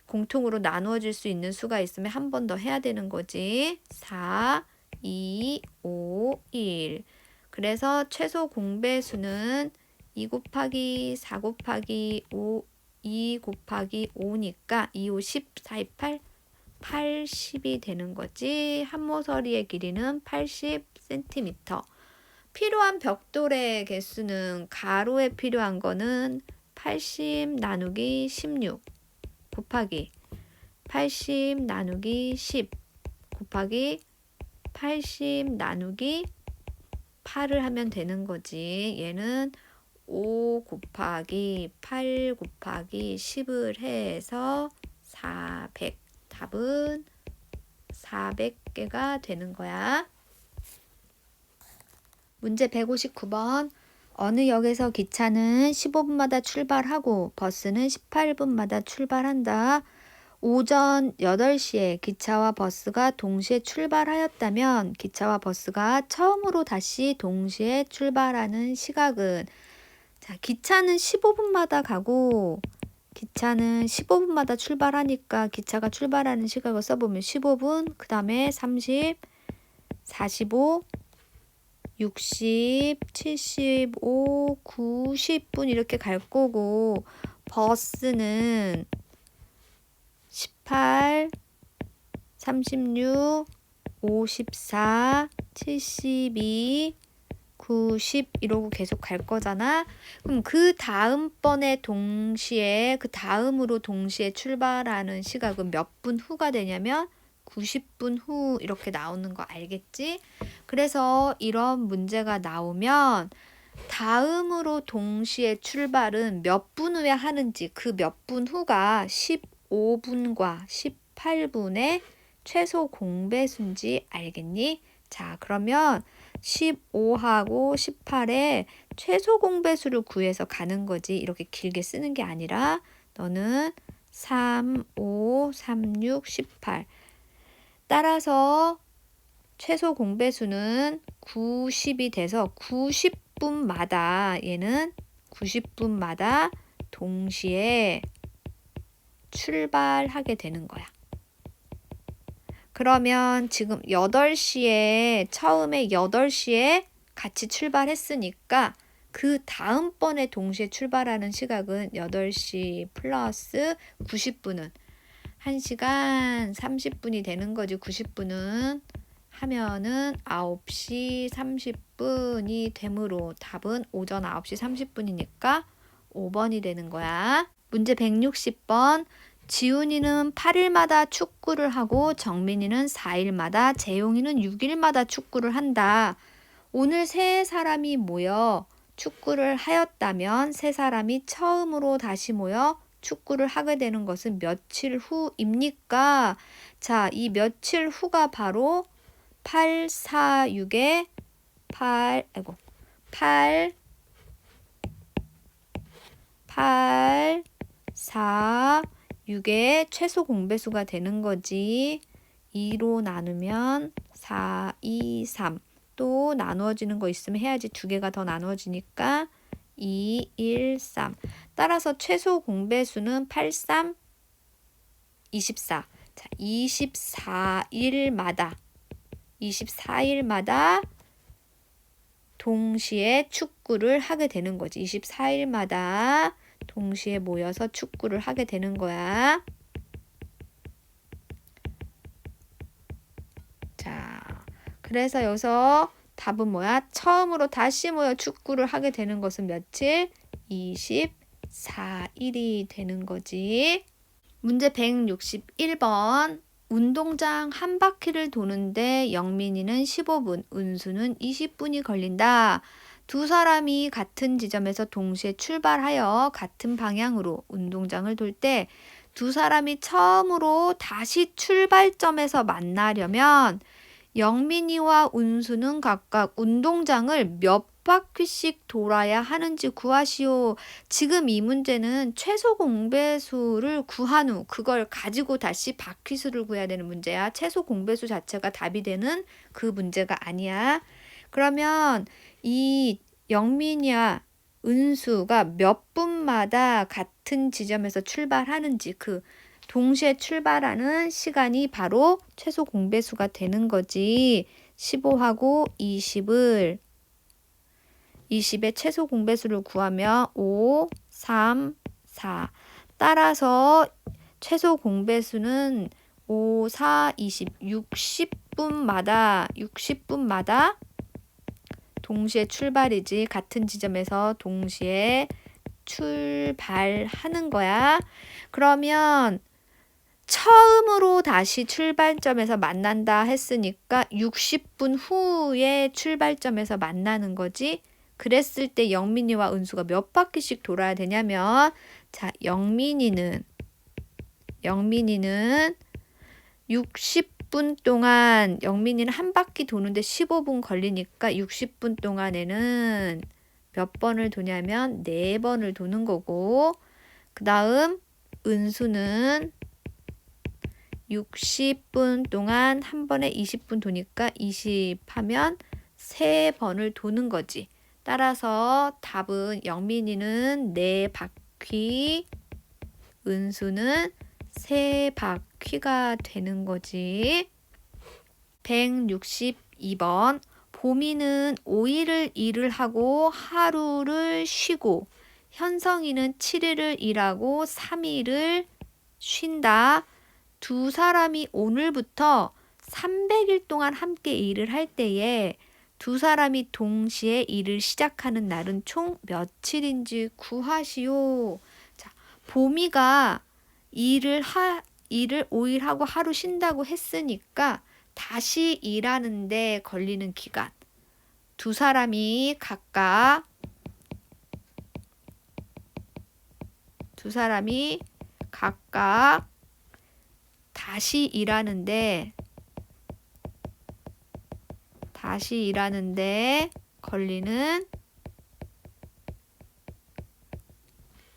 [SPEAKER 1] 공통으로 나누어질 수 있는 수가 있으면 한 번 더 해야 되는 거지. 4, 2, 5, 1. 그래서 최소 공배수는 2 곱하기 4 곱하기 5, 2 곱하기 5니까 2, 5, 10, 4, 2, 8, 80이 되는 거지. 한 모서리의 길이는 80cm. 필요한 벽돌의 개수는 가로에 필요한 거는 80 나누기 16 곱하기 80 나누기 10 곱하기 80 나누기 8을 하면 되는 거지. 얘는 5 곱하기 8 곱하기 10을 해서 400. 답은 400개가 되는 거야. 문제 159번. 어느 역에서 기차는 15분마다 출발하고 버스는 18분마다 출발한다. 오전 8시에 기차와 버스가 동시에 출발하였다면 기차와 버스가 처음으로 다시 동시에 출발하는 시각은, 자, 기차는 15분마다 가고 기차는 15분마다 출발하니까 기차가 출발하는 시각을 써보면 15분, 그 다음에 30, 45, 60, 75, 90분 이렇게 갈 거고 버스는 18, 36, 54, 72, 90 이러고 계속 갈 거잖아. 그럼 그 다음번에 동시에 그 다음으로 동시에 출발하는 시각은 몇 분 후가 되냐면 90분 후 이렇게 나오는 거 알겠지? 그래서 이런 문제가 나오면 다음으로 동시에 출발은 몇 분 후에 하는지 그 몇 분 후가 15분과 18분의 최소 공배수인지 알겠니? 자, 그러면 15하고 18의 최소 공배수를 구해서 가는 거지. 이렇게 길게 쓰는 게 아니라 너는 3, 5, 3, 6, 18. 따라서 최소 공배수는 90이 돼서 90분마다 얘는 90분마다 동시에 출발하게 되는 거야. 그러면 지금 8시에 처음에 8시에 같이 출발했으니까 그 다음번에 동시에 출발하는 시각은 8시 플러스 90분은 1시간 30분이 되는 거지. 90분은 하면은 9시 30분이 되므로 답은 오전 9시 30분이니까 5번이 되는 거야. 문제 160번. 지훈이는 8일마다 축구를 하고 정민이는 4일마다, 재용이는 6일마다 축구를 한다. 오늘 세 사람이 모여 축구를 하였다면 세 사람이 처음으로 다시 모여 축구를 하게 되는 것은 며칠 후입니까? 자, 이 며칠 후가 바로 8, 4, 6의 8, 4, 6의 최소 공배수가 되는 거지. 2로 나누면 4, 2, 3. 또 나누어지는 거 있으면 해야지. 두 개가 더 나누어지니까 2, 1, 3. 따라서 최소 공배수는 8, 3, 24. 자, 24일마다 동시에 축구를 하게 되는 거지. 24일마다 동시에 모여서 축구를 하게 되는 거야. 자, 그래서 여기서 답은 뭐야? 처음으로 다시 모여 축구를 하게 되는 것은 며칠? 24일이 되는 거지. 문제 161번. 운동장 한 바퀴를 도는데 영민이는 15분, 은수는 20분이 걸린다. 두 사람이 같은 지점에서 동시에 출발하여 같은 방향으로 운동장을 돌 때 두 사람이 처음으로 다시 출발점에서 만나려면 영민이와 은수는 각각 운동장을 몇 바퀴씩 돌아야 하는지 구하시오. 지금 이 문제는 최소 공배수를 구한 후 그걸 가지고 다시 바퀴수를 구해야 되는 문제야. 최소 공배수 자체가 답이 되는 그 문제가 아니야. 그러면 이 영민이와 은수가 몇 분마다 같은 지점에서 출발하는지 그 동시에 출발하는 시간이 바로 최소 공배수가 되는 거지. 15하고 20의 최소 공배수를 구하면 5, 3, 4. 따라서 최소 공배수는 5, 4, 20, 60분마다 동시에 출발이지. 같은 지점에서 동시에 출발하는 거야. 그러면 처음으로 다시 출발점에서 만난다 했으니까 60분 후에 출발점에서 만나는 거지. 그랬을 때 영민이와 은수가 몇 바퀴씩 돌아야 되냐면 자, 영민이는 60분 동안 영민이는 한 바퀴 도는데 15분 걸리니까 60분 동안에는 몇 번을 도냐면 4번을 도는 거고 그 다음 은수는 60분 동안 한 번에 20분 도니까 20 하면 3번을 도는 거지. 따라서 답은 영민이는 4바퀴, 은수는 3바퀴가 되는 거지. 162번. 보미는 5일을 일을 하고 하루를 쉬고 현성이는 7일을 일하고 3일을 쉰다. 두 사람이 오늘부터 300일 동안 함께 일을 할 때에 두 사람이 동시에 일을 시작하는 날은 총 며칠인지 구하시오. 자, 보미가 일을 5일 하고 하루 쉰다고 했으니까 다시 일하는데 걸리는 기간. 두 사람이 각각 다시 일하는데 걸리는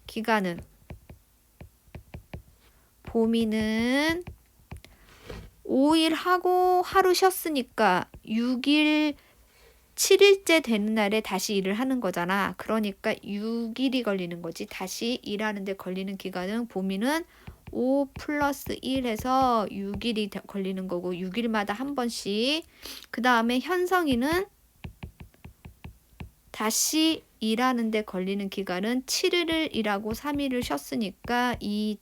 [SPEAKER 1] 기간은 보미는 5일 하고 하루 쉬었으니까 7일째 되는 날에 다시 일을 하는 거잖아. 그러니까 6일이 걸리는 거지. 다시 일하는데 걸리는 기간은 보미는 5 플러스 1 해서 6일이 걸리는 거고 6일마다 한 번씩. 그 다음에 현성이는 다시 일하는데 걸리는 기간은 7일을 일하고 3일을 쉬었으니까 이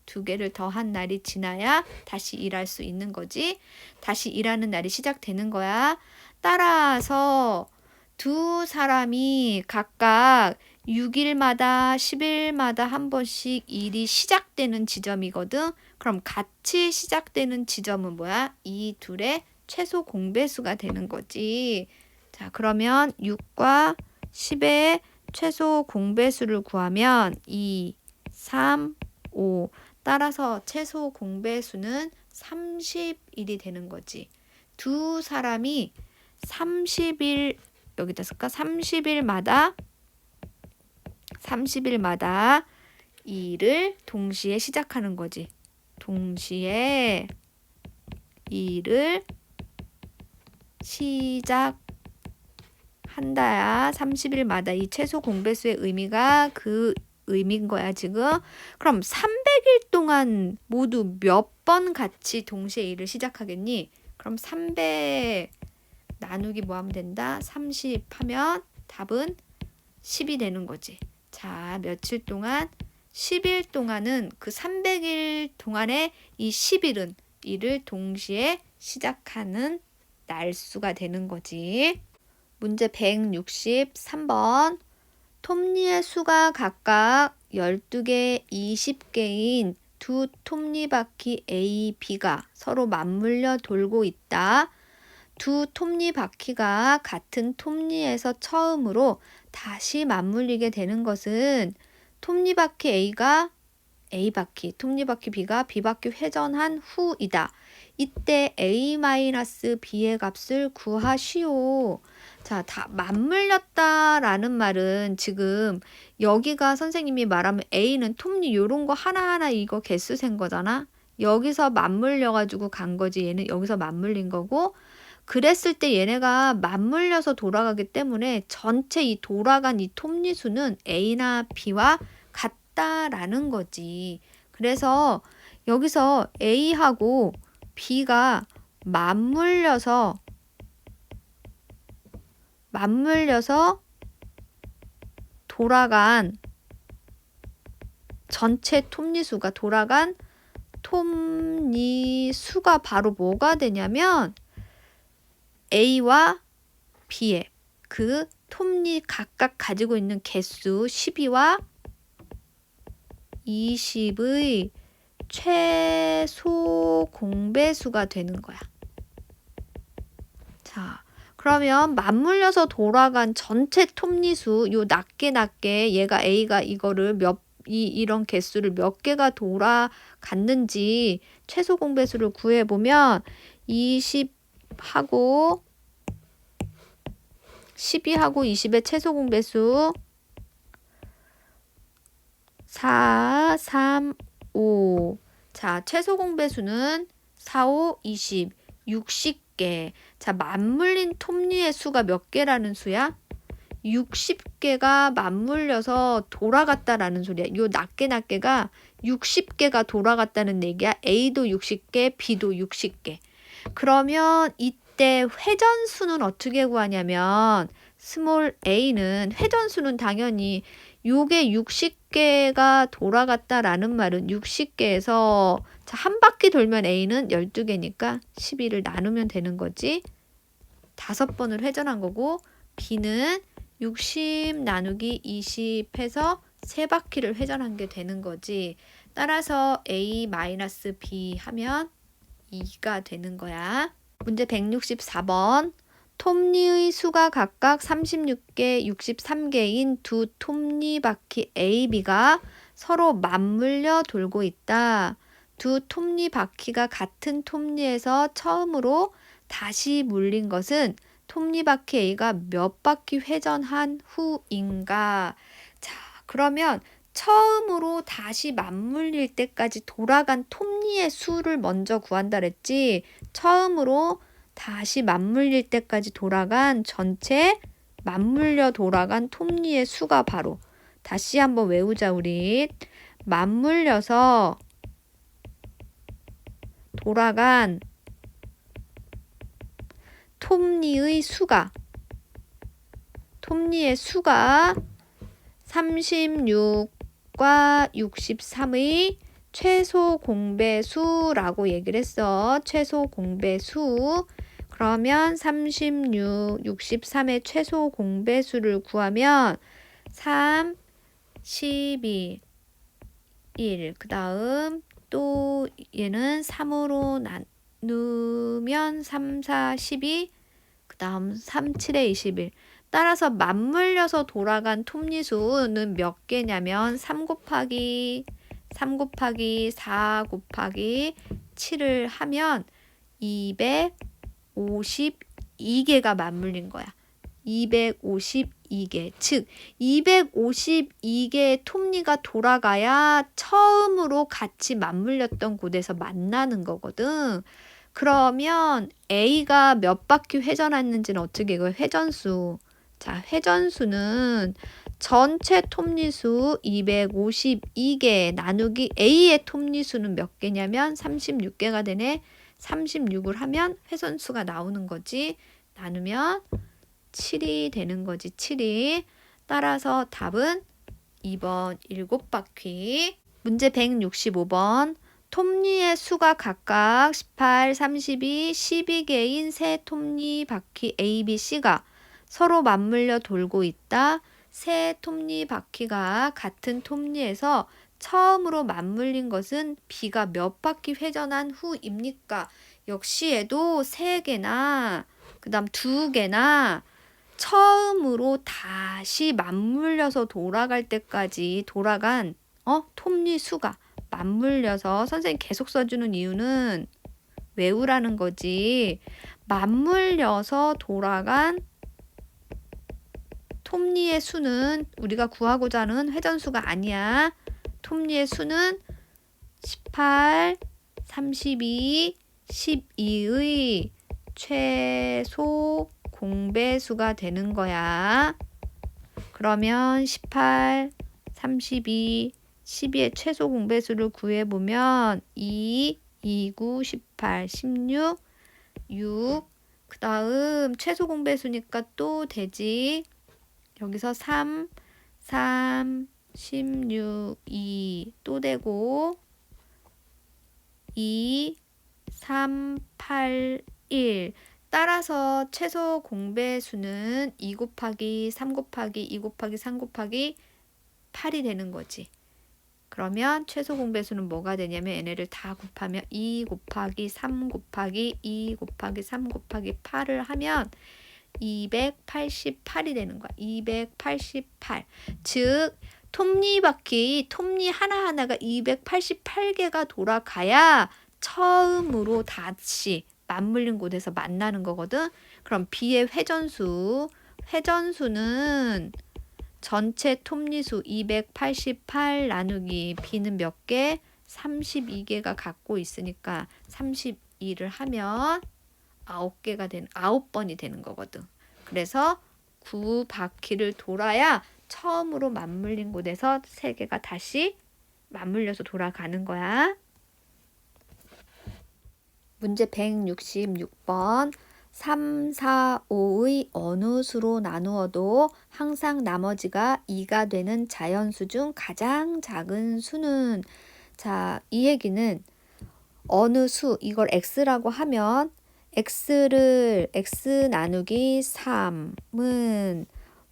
[SPEAKER 1] 두 개를 더한 날이 지나야 다시 일할 수 있는 거지. 다시 일하는 날이 시작되는 거야. 따라서 두 사람이 각각 6일마다 10일마다 한 번씩 일이 시작되는 지점이거든. 그럼 같이 시작되는 지점은 뭐야? 이 둘의 최소 공배수가 되는 거지. 자, 그러면 6과 10의 최소 공배수를 구하면 2, 3, 5. 따라서 최소 공배수는 30일이 되는 거지. 두 사람이 30일 여기다 쓸까? 30일마다 일을 동시에 시작하는 거지. 동시에 일을 시작한다야. 30일마다 이 최소 공배수의 의미가 그 의미인 거야 지금. 그럼 300일 동안 모두 몇 번 같이 동시에 일을 시작하겠니? 그럼 300 나누기 뭐 하면 된다? 30 하면 답은 10이 되는 거지. 자, 며칠 동안? 10일 동안은 그 300일 동안에 이 10일은 일을 동시에 시작하는 날수가 되는 거지. 문제 163번. 톱니의 수가 각각 12개, 20개인 두 톱니바퀴 A, B가 서로 맞물려 돌고 있다. 두 톱니바퀴가 같은 톱니에서 처음으로 다시 맞물리게 되는 것은 톱니바퀴 A가 A바퀴, 톱니바퀴 B가 B바퀴 회전한 후이다. 이때 A-B의 값을 구하시오. 자, 다 맞물렸다라는 말은 지금 여기가 선생님이 말하면 A는 톱니 요런 거 하나하나 이거 개수 센 거잖아. 여기서 맞물려가지고 간 거지. 얘는 여기서 맞물린 거고. 그랬을 때 얘네가 맞물려서 돌아가기 때문에 전체 이 돌아간 이 톱니 수는 A나 B와 같다라는 거지. 그래서 여기서 A하고 B가 맞물려서 돌아간 전체 톱니수가 돌아간 톱니수가 바로 뭐가 되냐면 A와 B의 그 톱니 각각 가지고 있는 개수 12와 20의 최소 공배수가 되는 거야. 자, 그러면 맞물려서 돌아간 전체 톱니수 요 낮게 얘가 A가 이거를 이런 개수를 몇 개가 돌아갔는지 최소 공배수를 구해보면 20하고 12하고 20의 최소 공배수 4, 3, 5. 자, 최소 공배수는 4, 5, 20, 60개. 자, 맞물린 톱니의 수가 몇 개라는 수야? 60개가 맞물려서 돌아갔다라는 소리야. 요 낮게가 60개가 돌아갔다는 얘기야. A도 60개, B도 60개. 그러면 이때 회전수는 어떻게 구하냐면 스몰 a는 회전수는 당연히 요게 60개가 돌아갔다라는 말은 60개에서 한 바퀴 돌면 a는 12개니까 12를 나누면 되는 거지. 5번을 회전한 거고 b는 60 나누기 20 해서 3바퀴를 회전한 게 되는 거지. 따라서 a-b 하면 2가 되는 거야. 문제 164번. 톱니의 수가 각각 36개, 63개인 두 톱니바퀴 A, B가 서로 맞물려 돌고 있다. 두 톱니바퀴가 같은 톱니에서 처음으로 다시 물린 것은 톱니바퀴 A가 몇 바퀴 회전한 후인가? 자, 그러면 처음으로 다시 맞물릴 때까지 돌아간 톱니의 수를 먼저 구한다 그랬지. 처음으로 다시 맞물릴 때까지 돌아간 전체 맞물려 돌아간 톱니의 수가 바로, 다시 한번 외우자 우리. 맞물려서 돌아간 톱니의 수가 36과 63의 최소 공배수라고 얘기를 했어. 최소 공배수. 그러면 36, 63의 최소 공배수를 구하면 3, 12, 1. 그 다음 또 얘는 3으로 나누면 3, 4, 12. 그 다음 3, 7에 21. 따라서 맞물려서 돌아간 톱니수는 몇 개냐면 3 곱하기 4 곱하기 7을 하면 252개가 맞물린 거야. 252개. 즉 252개의 톱니가 돌아가야 처음으로 같이 맞물렸던 곳에서 만나는 거거든. 그러면 A가 몇 바퀴 회전했는지는 어떻게, 이거 회전수. 자, 회전수는 전체 톱니수 252개 나누기 A의 톱니수는 몇 개냐면 36개가 되네. 36을 하면 회전수가 나오는 거지. 나누면 7이 되는 거지. 7이. 따라서 답은 2번 7바퀴. 문제 165번. 톱니의 수가 각각 18, 32, 12개인 세 톱니바퀴 A, B, C가 서로 맞물려 돌고 있다. 세 톱니바퀴가 같은 톱니에서 처음으로 맞물린 것은 B가 몇 바퀴 회전한 후입니까? 역시 얘도 3개나 그 다음 2개나 처음으로 다시 맞물려서 돌아갈 때까지 돌아간 톱니 수가, 맞물려서 선생님 계속 써주는 이유는 외우라는 거지. 맞물려서 돌아간 톱니의 수는 우리가 구하고자 하는 회전수가 아니야. 톱니의 수는 18, 32, 12의 최소 공배수가 되는 거야. 그러면 18, 32, 12의 최소 공배수를 구해보면 2, 9, 18, 16, 6. 그 다음 최소 공배수니까 또 되지. 여기서 3, 16, 2 또 되고 2, 3, 8, 1. 따라서 최소 공배수는 2 곱하기 3 곱하기 2 곱하기 3 곱하기 8이 되는 거지. 그러면 최소 공배수는 뭐가 되냐면 얘네를 다 곱하면 2 곱하기 3 곱하기 2 곱하기 3 곱하기 8을 하면 288이 되는 거야. 288. 즉 톱니바퀴 톱니 하나하나가 288개가 돌아가야 처음으로 다시 맞물린 곳에서 만나는 거거든. 그럼 B의 회전수는 전체 톱니수 288 나누기 B는 몇 개? 32개가 갖고 있으니까 32를 하면 9번이 되는 거거든. 그래서 9바퀴를 돌아야 처음으로 맞물린 곳에서 3개가 다시 맞물려서 돌아가는 거야. 문제 166번. 3, 4, 5의 어느 수로 나누어도 항상 나머지가 2가 되는 자연수 중 가장 작은 수는, 자, 이 얘기는 어느 수, 이걸 x라고 하면 x 나누기 3은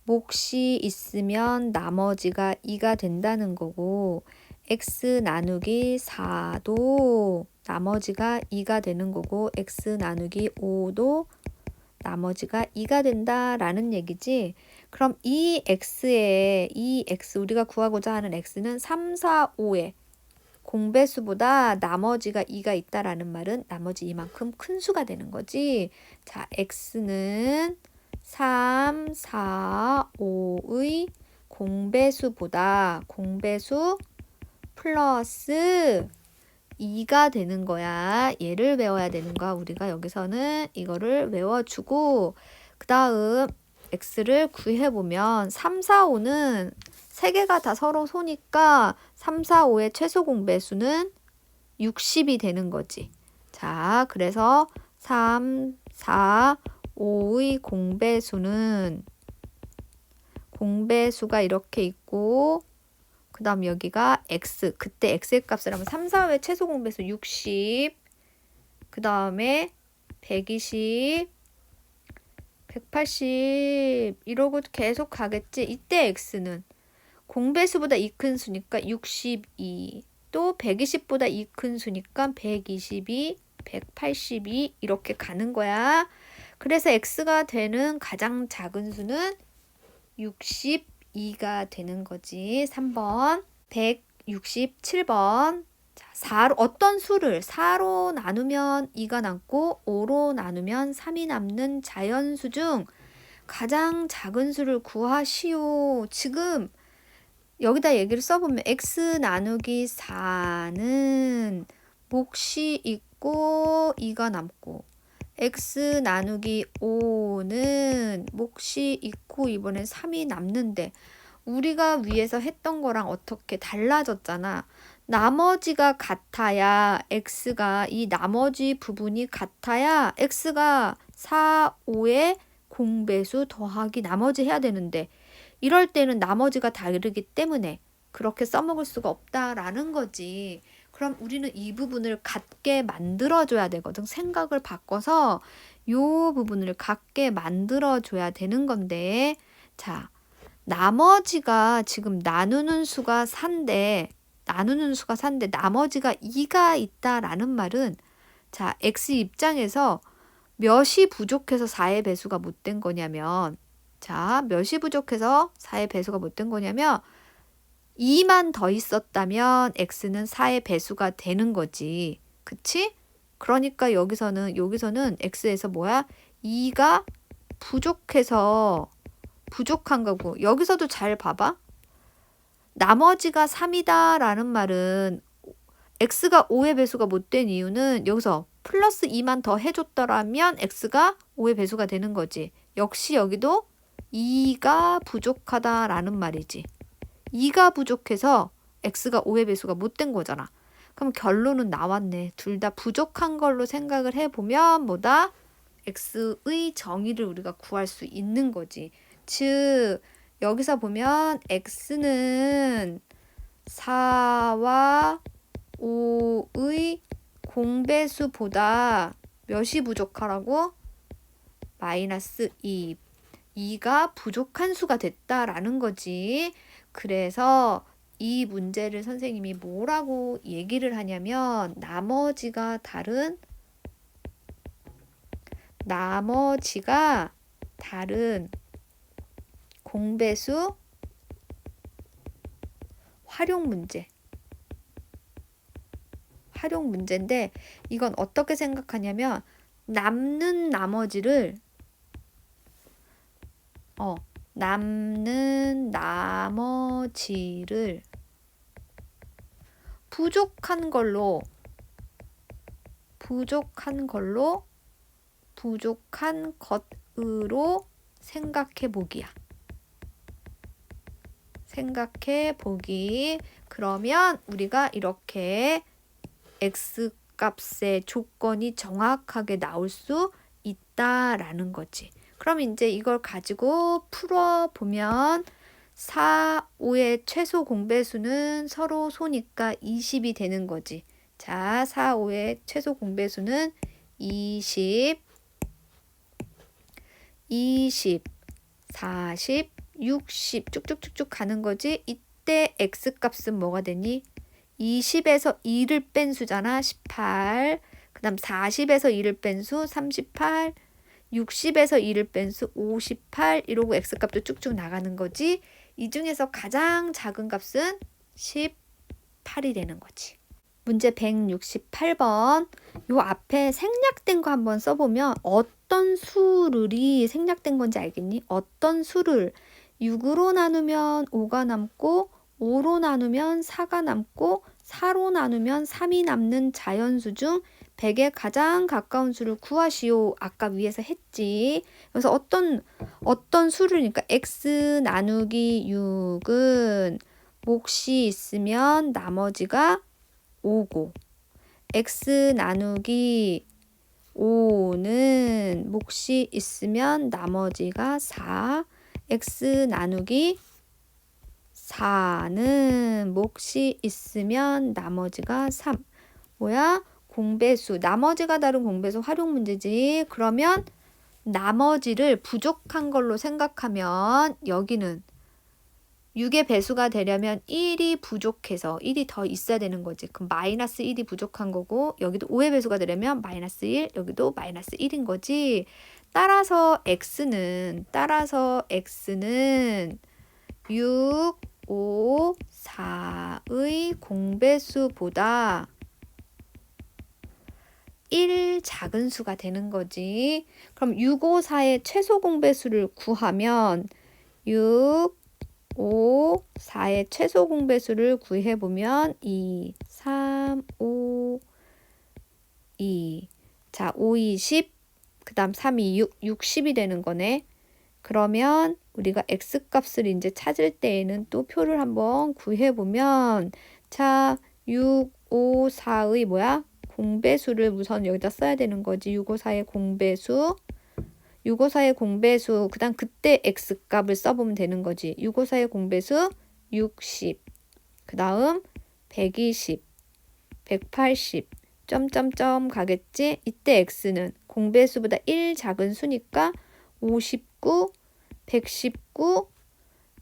[SPEAKER 1] 몫이 있으면 나머지가 2가 된다는 거고 x 나누기 4도 나머지가 2가 되는 거고 x 나누기 5도 나머지가 2가 된다라는 얘기지. 그럼 이 x 우리가 구하고자 하는 x는 3, 4, 5의 공배수보다 나머지가 2가 있다라는 말은 나머지 이만큼 큰 수가 되는 거지. 자, x는 3, 4, 5의 공배수보다 공배수 플러스 2가 되는 거야. 얘를 외워야 되는 거야. 우리가 여기서는 이거를 외워주고 그 다음 x를 구해보면 3, 4, 5는 세 개가 다 서로 소니까 3, 4, 5의 최소 공배수는 60이 되는 거지. 자, 그래서 3, 4, 5의 공배수가 이렇게 있고 그 다음 여기가 x, 그때 x의 값을 하면 3, 4, 5의 최소 공배수 60, 그 다음에 120, 180 이러고 계속 가겠지. 이때 x는 공배수보다 2 큰 수니까 62, 또 120보다 2 큰 수니까 122, 182 이렇게 가는 거야. 그래서 x가 되는 가장 작은 수는 62가 되는 거지. 3번, 167번. 자, 어떤 수를 4로 나누면 2가 남고 5로 나누면 3이 남는 자연수 중 가장 작은 수를 구하시오. 지금 여기다 얘기를 써보면 x 나누기 4는 몫이 있고 2가 남고 x 나누기 5는 몫이 있고 이번엔 3이 남는데 우리가 위에서 했던 거랑 어떻게 달라졌잖아. 나머지가 같아야 x가 이 나머지 부분이 같아야 x가 4, 5의 공배수 더하기 나머지 해야 되는데 이럴 때는 나머지가 다르기 때문에 그렇게 써먹을 수가 없다라는 거지. 그럼 우리는 이 부분을 같게 만들어줘야 되거든. 생각을 바꿔서 이 부분을 같게 만들어줘야 되는 건데 자, 나머지가 지금 나누는 수가 4인데 나머지가 2가 있다라는 말은 자, x 입장에서 몇이 부족해서 4의 배수가 못 된 거냐면 자, 몇이 부족해서 4의 배수가 못 된 거냐면 2만 더 있었다면 x는 4의 배수가 되는 거지. 그치? 그러니까 여기서는 x에서 뭐야? 2가 부족해서 부족한 거고 여기서도 잘 봐봐. 나머지가 3이다 라는 말은 x가 5의 배수가 못 된 이유는 여기서 플러스 2만 더 해줬더라면 x가 5의 배수가 되는 거지. 역시 여기도 2가 부족하다라는 말이지. 2가 부족해서 x가 5의 배수가 못 된 거잖아. 그럼 결론은 나왔네. 둘 다 부족한 걸로 생각을 해보면 뭐다? x의 정의를 우리가 구할 수 있는 거지. 즉 여기서 보면 x는 4와 5의 공배수보다 몇이 부족하라고? 마이너스 2. 2가 부족한 수가 됐다라는 거지. 그래서 이 문제를 선생님이 뭐라고 얘기를 하냐면 나머지가 다른 공배수 활용 문제인데 이건 어떻게 생각하냐면 남는 나머지를 부족한 것으로 생각해 보기. 그러면 우리가 이렇게 x 값의 조건이 정확하게 나올 수 있다라는 거지. 그럼 이제 이걸 가지고 풀어보면 4, 5의 최소 공배수는 서로 소니까 20이 되는 거지. 자, 4, 5의 최소 공배수는 20. 20, 40, 60 쭉쭉쭉쭉 가는 거지. 이때 x값은 뭐가 되니? 20에서 2를 뺀 수잖아. 18. 그 다음 40에서 2를 뺀 수 38. 60에서 2를 뺀 수 58. 이러고 x값도 쭉쭉 나가는 거지. 이 중에서 가장 작은 값은 18이 되는 거지. 문제 168번. 요 앞에 생략된 거 한번 써보면 어떤 수를이 생략된 건지 알겠니? 어떤 수를 6으로 나누면 5가 남고 5로 나누면 4가 남고 4로 나누면 3이 남는 자연수 중 100에 가장 가까운 수를 구하시오. 아까 위에서 했지. 그래서 어떤 수를니까 x 나누기 6은 몫이 있으면 나머지가 5고 x 나누기 5는 몫이 있으면 나머지가 4. x 나누기 4는 몫이 있으면 나머지가 3. 뭐야? 공배수. 나머지가 다른 공배수 활용 문제지. 그러면 나머지를 부족한 걸로 생각하면 여기는 6의 배수가 되려면 1이 부족해서 1이 더 있어야 되는 거지. 그럼 마이너스 1이 부족한 거고 여기도 5의 배수가 되려면 마이너스 1, 여기도 마이너스 1인 거지. 따라서 x는 6, 5, 4의 공배수보다 1 작은 수가 되는 거지. 그럼 6, 5, 4의 최소 공배수를 구하면 6, 5, 4의 최소 공배수를 구해보면 2, 3, 5, 2. 자, 5, 20, 그 다음 3, 2, 6, 60이 되는 거네. 그러면 우리가 x값을 이제 찾을 때에는 또 표를 한번 구해보면 자, 6, 5, 4의 뭐야? 공배수를 우선 여기다 써야 되는 거지. 6, 5, 4의 공배수. 6, 5, 4의 공배수. 그 다음 그때 x값을 써보면 되는 거지. 6, 5, 4의 공배수 60. 그 다음 120, 180. 점점점 가겠지? 이때 x는 공배수보다 1 작은 수니까 59, 119,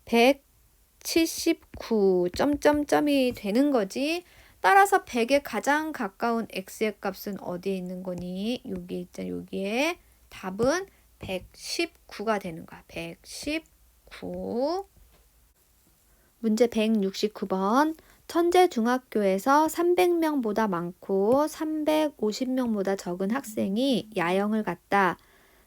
[SPEAKER 1] 179. 점점점이 되는 거지. 따라서 100에 가장 가까운 x의 값은 어디에 있는 거니? 여기 있잖아. 여기에 답은 119가 되는 거야. 119. 문제 169번. 천재중학교에서 300명보다 많고 350명보다 적은 학생이 야영을 갔다.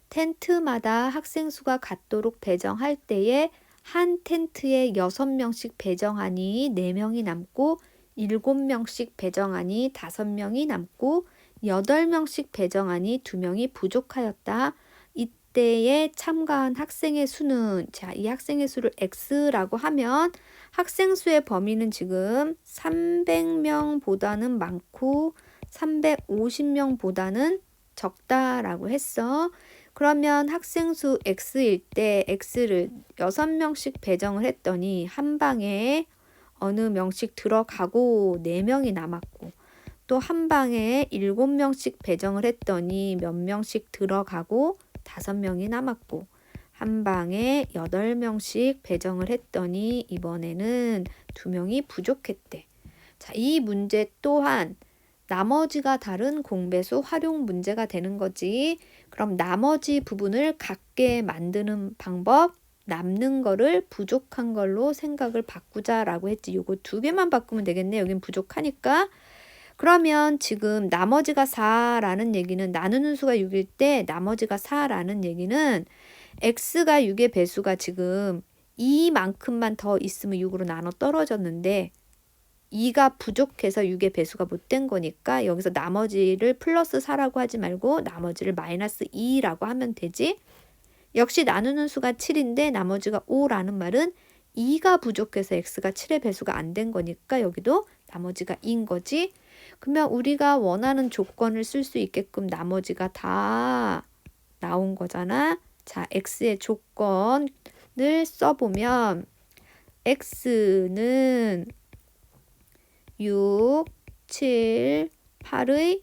[SPEAKER 1] 텐트마다 학생 수가 같도록 배정할 때에 한 텐트에 6명씩 배정하니 4명이 남고 7명씩 배정하니 5명이 남고 8명씩 배정하니 2명이 부족하였다. 이때에 참가한 학생의 수는 자, 이 학생의 수를 x라고 하면 학생 수의 범위는 지금 300명보다는 많고 350명보다는 적다라고 했어. 그러면 학생 수 x일 때 x를 6명씩 배정을 했더니 한 방에 어느 명씩 들어가고 4명이 남았고 또 한 방에 7명씩 배정을 했더니 몇 명씩 들어가고 5명이 남았고 한 방에 8명씩 배정을 했더니 이번에는 2명이 부족했대. 자, 이 문제 또한 나머지가 다른 공배수 활용 문제가 되는 거지. 그럼 나머지 부분을 같게 만드는 방법, 남는 거를 부족한 걸로 생각을 바꾸자라고 했지. 요거 2개만 바꾸면 되겠네. 여긴 부족하니까. 그러면 지금 나머지가 4라는 얘기는 나누는 수가 6일 때 나머지가 4라는 얘기는 x가 6의 배수가 지금 2만큼만 더 있으면 6으로 나눠 떨어졌는데 2가 부족해서 6의 배수가 못 된 거니까 여기서 나머지를 플러스 4라고 하지 말고 나머지를 마이너스 2라고 하면 되지. 역시 나누는 수가 7인데 나머지가 5라는 말은 2가 부족해서 x가 7의 배수가 안 된 거니까 여기도 나머지가 2인 거지. 그러면 우리가 원하는 조건을 쓸 수 있게끔 나머지가 다 나온 거잖아. 자, x의 조건을 써보면 x는 6, 7, 8의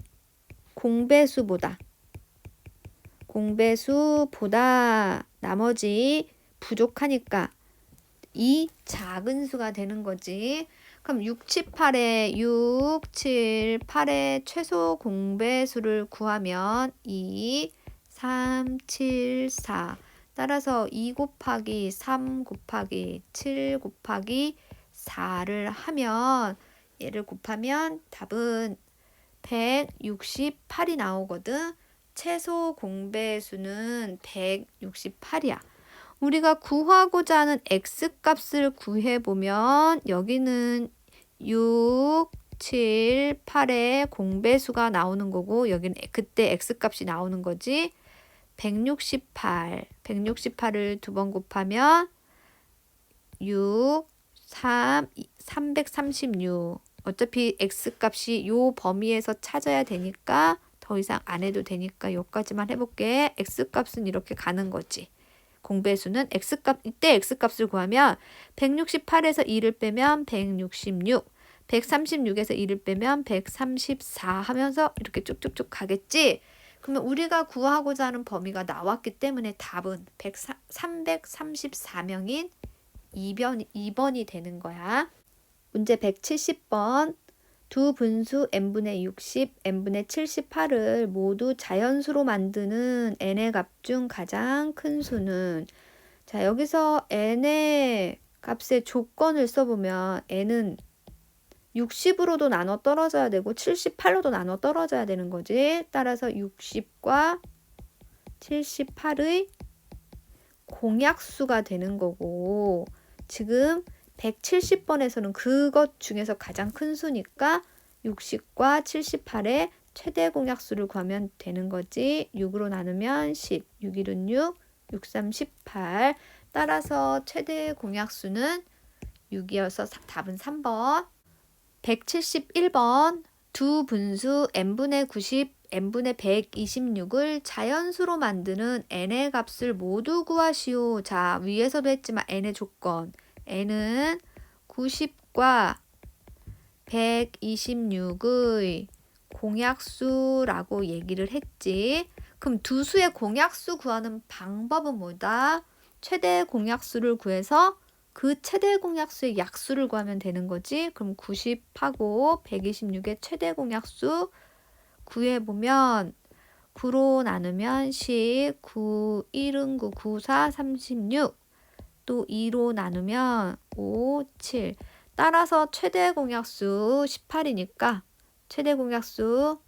[SPEAKER 1] 공배수보다 나머지 부족하니까 이 작은 수가 되는 거지. 그럼 6, 7, 8의 6, 7, 8의 최소 공배수를 구하면 2, 3, 7, 4. 따라서 2 곱하기 3 곱하기 7 곱하기 4를 하면 얘를 곱하면 답은 168이 나오거든. 최소 공배수는 168이야. 우리가 구하고자 하는 x값을 구해보면 여기는 6, 7, 8의 공배수가 나오는 거고 여기는 그때 x값이 나오는 거지. 168을 두 번 곱하면 6, 336. 어차피 x값이 요 범위에서 찾아야 되니까 더 이상 안 해도 되니까 요까지만 해볼게. x값은 이렇게 가는 거지. 공배수는 x값, 이때 x값을 구하면 168에서 2를 빼면 166, 136에서 2를 빼면 134 하면서 이렇게 쭉쭉쭉 가겠지. 그러면 우리가 구하고자 하는 범위가 나왔기 때문에 답은 334명인 2번이 되는 거야. 문제 170번. 두 분수 n분의 60, n분의 78을 모두 자연수로 만드는 n의 값 중 가장 큰 수는, 자, 여기서 n의 값의 조건을 써보면 n은 60으로도 나눠 떨어져야 되고 78로도 나눠 떨어져야 되는 거지. 따라서 60과 78의 공약수가 되는 거고, 지금 170번에서는 그것 중에서 가장 큰 수니까 60과 78의 최대 공약수를 구하면 되는 거지. 6으로 나누면 10, 6, 1은 6, 6, 3, 18. 따라서 최대 공약수는 6이어서 답은 3번. 171번. 두 분수 n분의 90, n분의 126을 자연수로 만드는 n의 값을 모두 구하시오. 자, 위에서도 했지만 n의 조건. n은 90과 126의 공약수라고 얘기를 했지. 그럼 두 수의 공약수 구하는 방법은 뭐다? 최대 공약수를 구해서 그 최대 공약수의 약수를 구하면 되는 거지. 그럼 90하고 126의 최대 공약수 구해보면 9로 나누면 10, 9, 1은 9, 9, 4, 36. 또 2로 나누면 5, 7. 따라서 최대 공약수 18이니까 최대 공약수가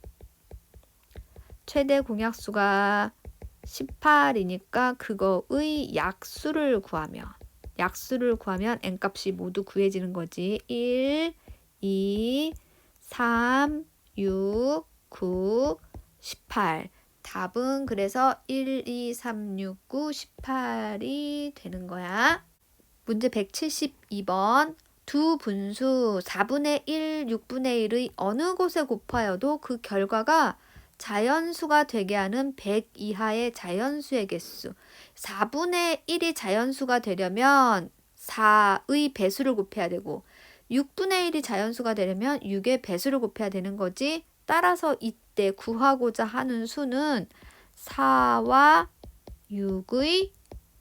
[SPEAKER 1] 18이니까 그거의 약수를 구하면 n값이 모두 구해지는 거지. 1, 2, 3, 6, 9, 18. 답은 그래서 1, 2, 3, 6, 9, 18이 되는 거야. 문제 172번. 두 분수 4분의 1, 6분의 1의 어느 곳에 곱하여도 그 결과가 자연수가 되게 하는 100 이하의 자연수의 개수. 4분의 1이 자연수가 되려면 4의 배수를 곱해야 되고 6분의 1이 자연수가 되려면 6의 배수를 곱해야 되는 거지. 따라서 이때 구하고자 하는 수는 4와 6의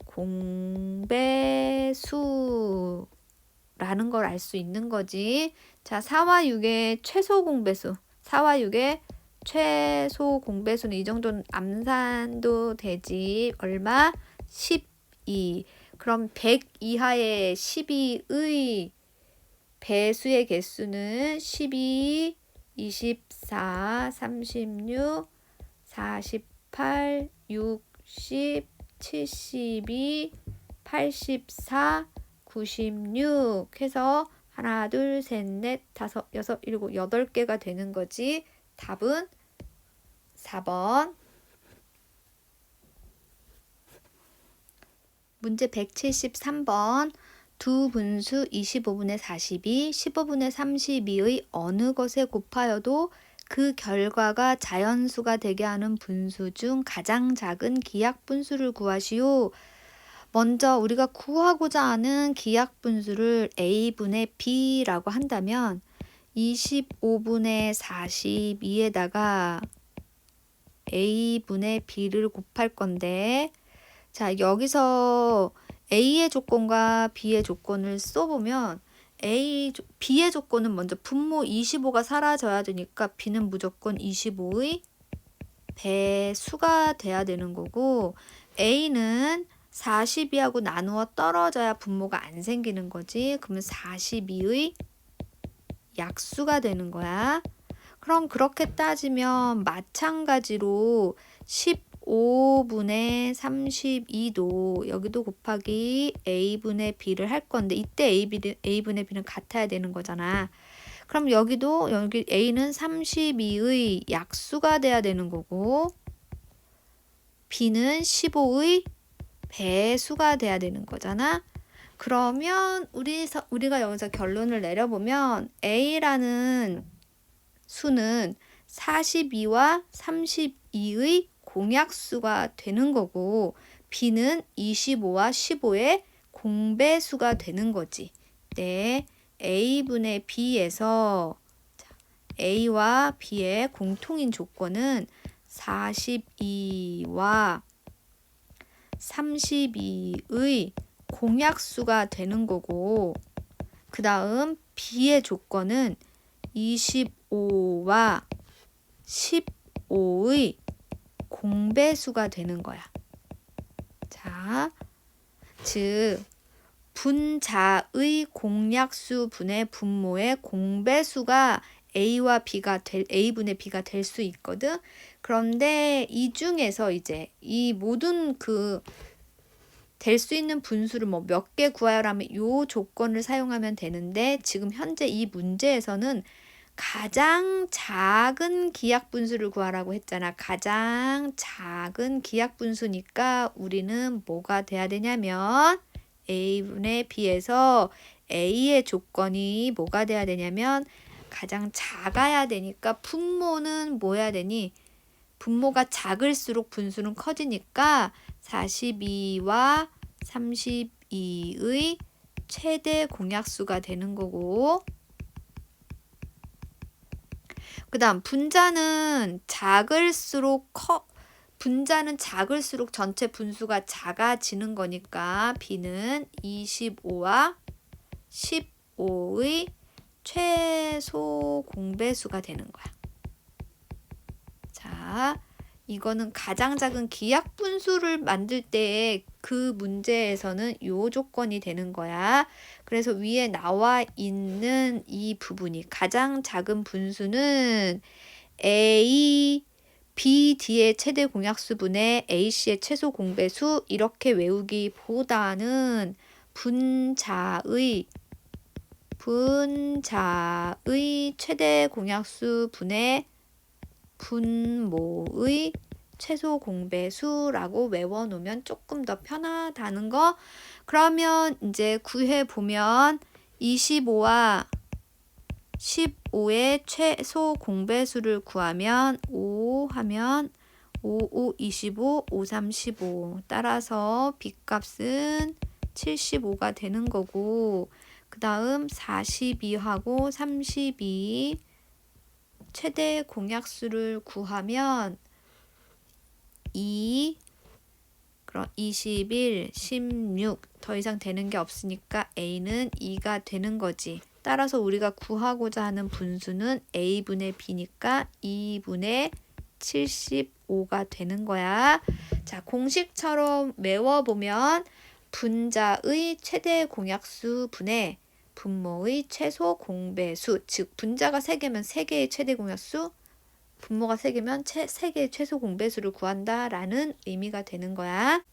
[SPEAKER 1] 공배수라는 걸 알 수 있는 거지. 자, 4와 6의 최소 공배수. 4와 6의 최소 공배수는 이 정도는 암산도 되지. 얼마? 12. 그럼 100 이하의 12의 배수의 개수는 12, 24, 36, 48, 60, 72, 84, 96 해서 하나, 둘, 셋, 넷, 다섯, 여섯, 일곱, 8개가 되는 거지. 답은 4번. 문제 173번. 두 분수 25분의 42, 15분의 32의 어느 것에 곱하여도 그 결과가 자연수가 되게 하는 분수 중 가장 작은 기약분수를 구하시오. 먼저 우리가 구하고자 하는 기약분수를 a분의 b라고 한다면 25분의 42에다가 a분의 b를 곱할 건데, 자, 여기서 A의 조건과 B의 조건을 써보면 B의 조건은 먼저 분모 25가 사라져야 되니까 B는 무조건 25의 배수가 돼야 되는 거고, A는 42하고 나누어 떨어져야 분모가 안 생기는 거지. 그러면 42의 약수가 되는 거야. 그럼 그렇게 따지면 마찬가지로 15분의 32도 여기도 곱하기 A분의 B를 할 건데, 이때 A분의 B는 같아야 되는 거잖아. 그럼 여기 A는 32의 약수가 돼야 되는 거고, B는 15의 배수가 돼야 되는 거잖아. 그러면 우리가 여기서 결론을 내려보면 A라는 수는 42와 32의 공약수가 되는 거고, B는 25와 15의 공배수가 되는 거지. 네, A분의 B에서 A와 B의 공통인 조건은 42와 32의 공약수가 되는 거고, 그 다음 B의 조건은 25와 15의 공배수가 되는 거야. 자, 즉 분자의 공약수 분의 분모의 공배수가 A분의 B가 될 수 있거든. 그런데 이 중에서 이제 이 모든 될 수 있는 분수를 몇 개 구하라면 요 조건을 사용하면 되는데, 지금 현재 이 문제에서는 가장 작은 기하분수를 구하라고 했잖아. 가장 작은 기하분수니까 우리는 뭐가 돼야 되냐면 A분의 B에서 A의 조건이 뭐가 돼야 되냐면 가장 작아야 되니까 분모는 뭐 해야 되니? 분모가 작을수록 분수는 커지니까 42와 32의 최대 공약수가 되는 거고, 그 다음 분자는 작을수록 전체 분수가 작아지는 거니까 B는 25와 15의 최소 공배수가 되는 거야. 자, 이거는 가장 작은 기하분수를 만들 때 그 문제에서는 요 조건이 되는 거야. 그래서 위에 나와 있는 이 부분이 가장 작은 분수는 A, B, D의 최대 공약수분의 AC의 최소 공배수, 이렇게 외우기보다는 분자의 최대 공약수 분의 분모의 최소 공배수라고 외워놓으면 조금 더 편하다는 거. 그러면 이제 구해보면 25와 15의 최소 공배수를 구하면 5 하면 5, 25, 5, 3, 15. 따라서 B값은 75가 되는 거고, 그 다음 42하고 32 최대 공약수를 구하면 2, 그럼 21, 16 더 이상 되는 게 없으니까 A는 2가 되는 거지. 따라서 우리가 구하고자 하는 분수는 A분의 B니까 2분의 75가 되는 거야. 자, 공식처럼 외워보면 분자의 최대 공약수 분의 분모의 최소 공배수, 즉 분자가 3개면 3개의 최대 공약수, 분모가 3개면 3개의 최소 공배수를 구한다라는 의미가 되는 거야.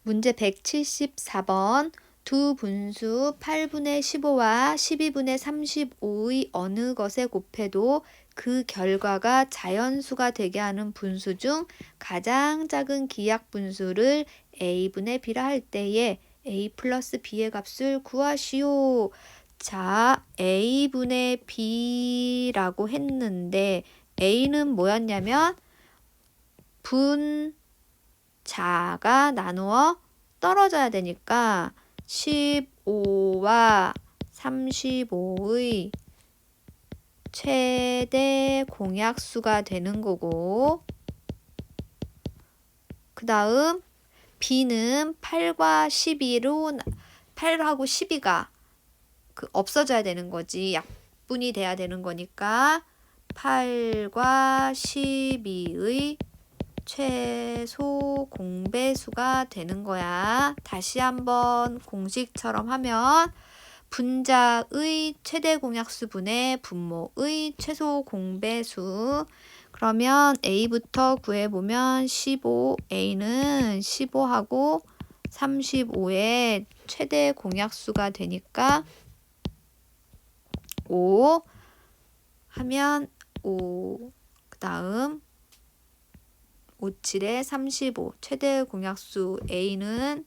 [SPEAKER 1] 문제 174번. 두 분수 8분의 15와 12분의 35의 어느 것에 곱해도 그 결과가 자연수가 되게 하는 분수 중 가장 작은 기하분수를 A분의 B라 할 때에 A 플러스 B의 값을 구하시오. 자, A분의 B라고 했는데 A는 뭐였냐면 분자가 나누어 떨어져야 되니까 15와 35의 최대 공약수가 되는 거고, 그 다음 b는 8과 12로 8하고 12가 없어져야 되는 거지. 약분이 돼야 되는 거니까 8과 12의 최소 공배수가 되는 거야. 다시 한번 공식처럼 하면 분자의 최대 공약수 분의 분모의 최소 공배수. 그러면 A부터 구해보면 15, A는 15하고 35의 최대 공약수가 되니까 5 하면 5, 그 다음 57에 35 최대 공약수 A는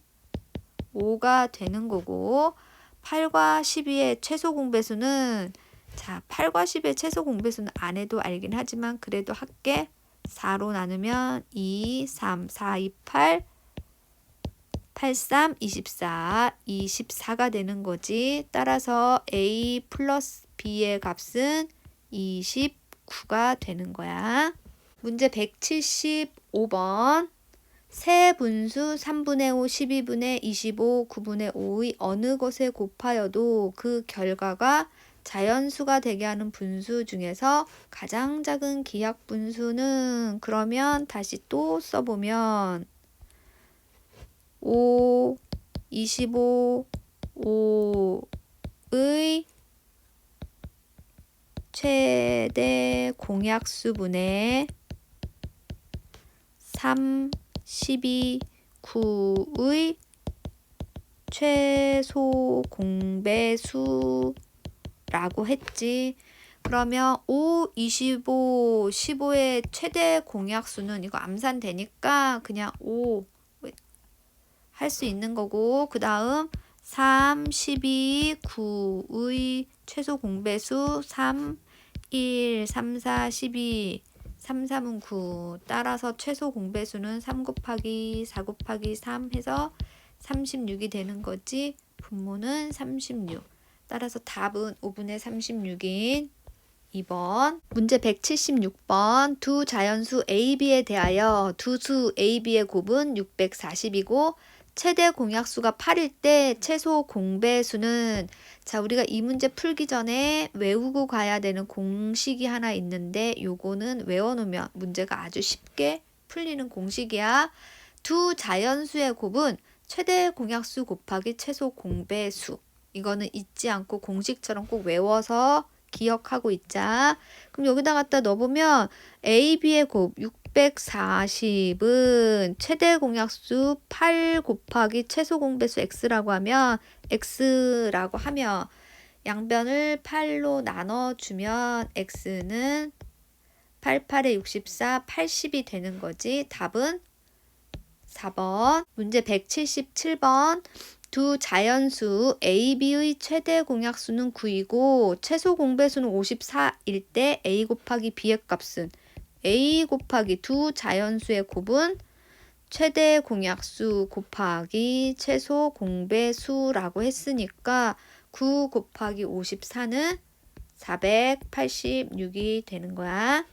[SPEAKER 1] 5가 되는 거고 8과 12의 최소 공배수는 자 8과 10의 최소 공배수는 안 해도 알긴 하지만 그래도 할게. 4로 나누면 2, 3, 4, 2, 8 83, 24, 24가 되는 거지. 따라서 A 플러스 B의 값은 29가 되는 거야. 문제 175번. 세 분수 3분의 5, 12분의 25, 9분의 5의 어느 것에 곱하여도 그 결과가 자연수가 되게 하는 분수 중에서 가장 작은 기하 분수는 그러면 다시 또 써보면 5, 25, 5의 최대 공약수분의 3, 12, 9의 최소 공배수라고 했지. 그러면 5, 25, 15의 최대 공약수는 이거 암산되니까 그냥 5 할 수 있는 거고 그 다음 3, 12, 9의 최소 공배수 3, 1, 3, 4, 12 3, 3은 9 따라서 최소 공배수는 3 곱하기 4 곱하기 3 해서 36이 되는 거지. 분모는 36 따라서 답은 5분의 36인 2번. 문제 176번. 두 자연수 A, B에 대하여 두 수 A, B의 곱은 640이고 최대 공약수가 8일 때 최소 공배수는 자 우리가 이 문제 풀기 전에 외우고 가야 되는 공식이 하나 있는데 요거는 외워놓으면 문제가 아주 쉽게 풀리는 공식이야. 두 자연수의 곱은 최대 공약수 곱하기 최소 공배수. 이거는 잊지 않고 공식처럼 꼭 외워서 기억하고 있자. 그럼 여기다 갖다 넣어보면 A, B의 곱 640은 최대 공약수 8 곱하기 최소 공배수 x라고 하면 x라고 하면 양변을 8로 나눠주면 x는 8, 8에 64, 80이 되는 거지. 답은 4번. 문제 177번. 두 자연수 A, B의 최대 공약수는 9이고 최소 공배수는 54일 때 A 곱하기 B의 값은 A 곱하기 두 자연수의 곱은 최대 공약수 곱하기 최소 공배수라고 했으니까 9 곱하기 54는 486이 되는 거야.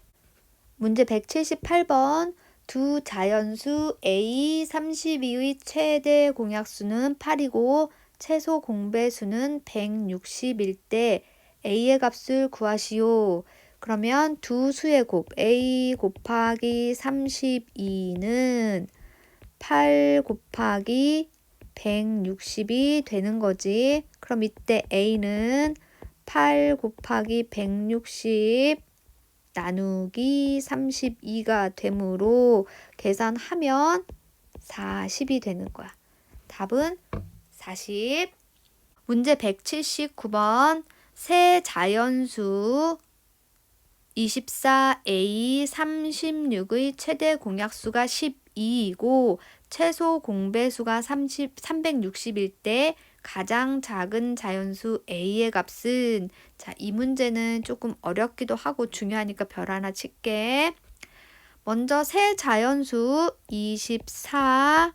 [SPEAKER 1] 문제 178번. 두 자연수 A 32의 최대 공약수는 8이고 최소 공배수는 160일 때 A의 값을 구하시오. 그러면 두 수의 곱 A 곱하기 32는 8 곱하기 160이 되는 거지. 그럼 이때 A는 8 곱하기 160 나누기 32가 되므로 계산하면 40이 되는 거야. 답은 40. 문제 179번. 세 자연수 24A 36의 최대 공약수가 12이고 최소 공배수가 360일 때 가장 작은 자연수 A의 값은 자, 이 문제는 조금 어렵기도 하고 중요하니까 별 하나 칠게. 먼저 세 자연수 24A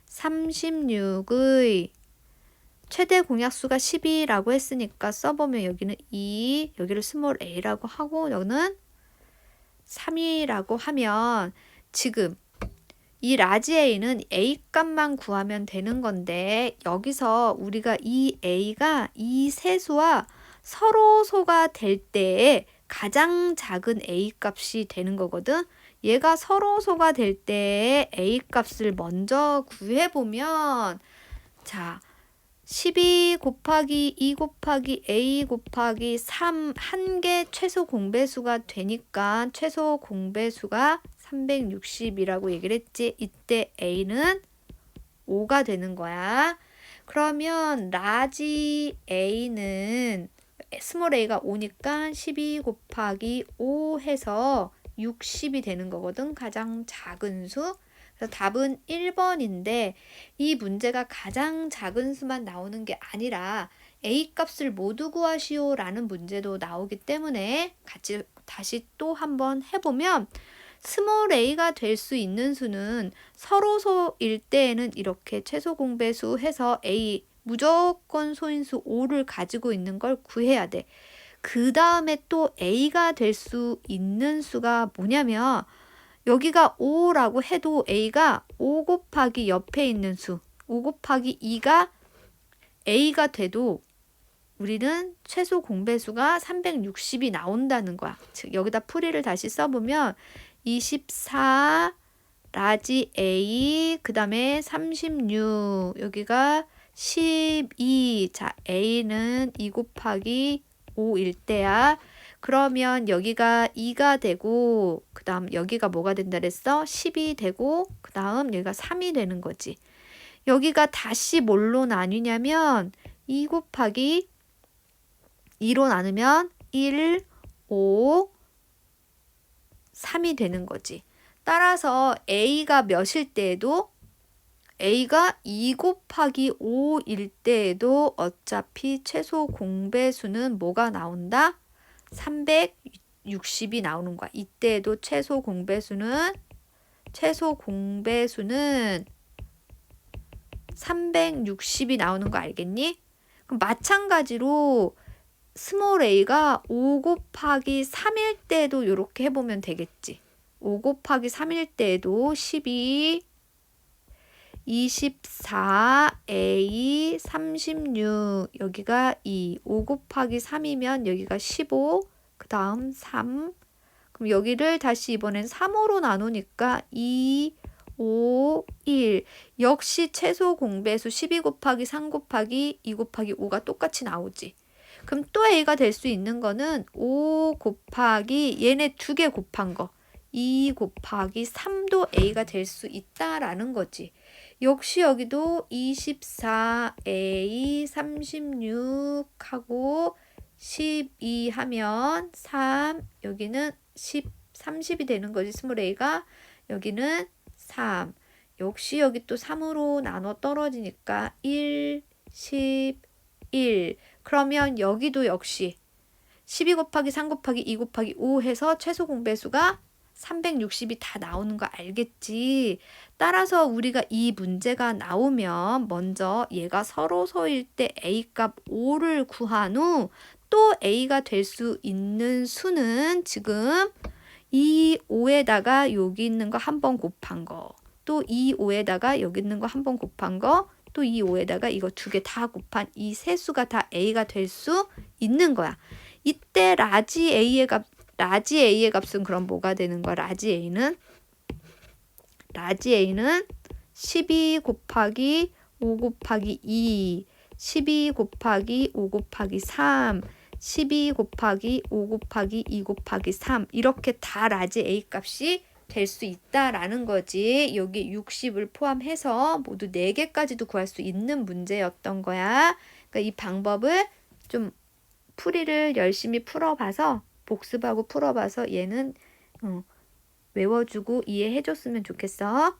[SPEAKER 1] 36의 최대 공약수가 10이라고 했으니까 써보면 여기는 2, 여기를 스몰 a라고 하고 여기는 3이라고 하면 지금 이 라지 A는 A 값만 구하면 되는 건데 여기서 우리가 이 A가 이 세수와 서로소가 될 때에 가장 작은 A 값이 되는 거거든. 얘가 서로소가 될 때에 A 값을 먼저 구해보면 자 12 곱하기 2 곱하기 A 곱하기 3 한 개 최소 공배수가 되니까 최소 공배수가 360이라고 얘기를 했지. 이때 A는 5가 되는 거야. 그러면 라지 A는 스몰 a가 5니까 12 곱하기 5 해서 60이 되는 거거든. 가장 작은 수. 그래서 답은 1번인데 이 문제가 가장 작은 수만 나오는 게 아니라 A 값을 모두 구하시오 라는 문제도 나오기 때문에 같이 다시 또 한번 해보면 스몰 a가 될 수 있는 수는 서로소일 때에는 이렇게 최소 공배수 해서 A 무조건 소인수 5를 가지고 있는 걸 구해야 돼. 그 다음에 또 A가 될 수 있는 수가 뭐냐면 여기가 5라고 해도 A가 5 곱하기 옆에 있는 수 5 곱하기 2가 A가 돼도 우리는 최소 공배수가 360이 나온다는 거야. 즉 여기다 풀이를 다시 써보면 24 라지 A 그 다음에 36 여기가 12 자 A는 2 곱하기 5일 때야. 그러면 여기가 2가 되고 그 다음 여기가 뭐가 된다 그랬어? 10이 되고 그 다음 여기가 3이 되는 거지. 여기가 다시 뭘로 나뉘냐면 2 곱하기 2로 나누면 1, 5, 3이 되는 거지. 따라서 A가 몇일 때에도 A가 2 곱하기 5일 때에도 어차피 최소 공배수는 뭐가 나온다? 360이 나오는 거야. 이때에도 최소 공배수는 360이 나오는 거 알겠니? 그럼 마찬가지로 스몰 a가 5 곱하기 3일 때도 이렇게 해보면 되겠지. 5 곱하기 3일 때도 12, 24, A, 36 여기가 2, 5 곱하기 3이면 여기가 15, 그 다음 3 그럼 여기를 다시 이번엔 3호로 나누니까 2, 5, 1 역시 최소 공배수 12 곱하기 3 곱하기 2 곱하기 5가 똑같이 나오지. 그럼 또 A가 될 수 있는 거는 5 곱하기 얘네 두 개 곱한 거 2 곱하기 3도 A가 될 수 있다라는 거지. 역시 여기도 24A 36하고 12 하면 3 여기는 30이 되는 거지. 스몰 a가 여기는 3 역시 여기 또 3으로 나눠 떨어지니까 1, 11 그러면 여기도 역시 12 곱하기 3 곱하기 2 곱하기 5 해서 최소 공배수가 360이 다 나오는 거 알겠지? 따라서 우리가 이 문제가 나오면 먼저 얘가 서로소일 때 A 값 5를 구한 후 또 A가 될 수 있는 수는 지금 이 5에다가 여기 있는 거 한 번 곱한 거, 또 이 5에다가 여기 있는 거 한 번 곱한 거, 또 이 5에다가 이거 두 개 다 곱한 이 세 수가 다 A가 될 수 있는 거야. 이때 라지 A의 값은 그럼 뭐가 되는 거야? 라지 A는 12 곱하기 5 곱하기 2, 12 곱하기 5 곱하기 3, 12 곱하기 5 곱하기 2 곱하기 3 이렇게 다 라지 A 값이 될 수 있다라는 거지. 여기 60을 포함해서 모두 4개까지도 구할 수 있는 문제였던 거야. 그러니까 이 방법을 좀 풀이를 열심히 풀어봐서 복습하고 풀어봐서 얘는 외워주고 이해해줬으면 좋겠어.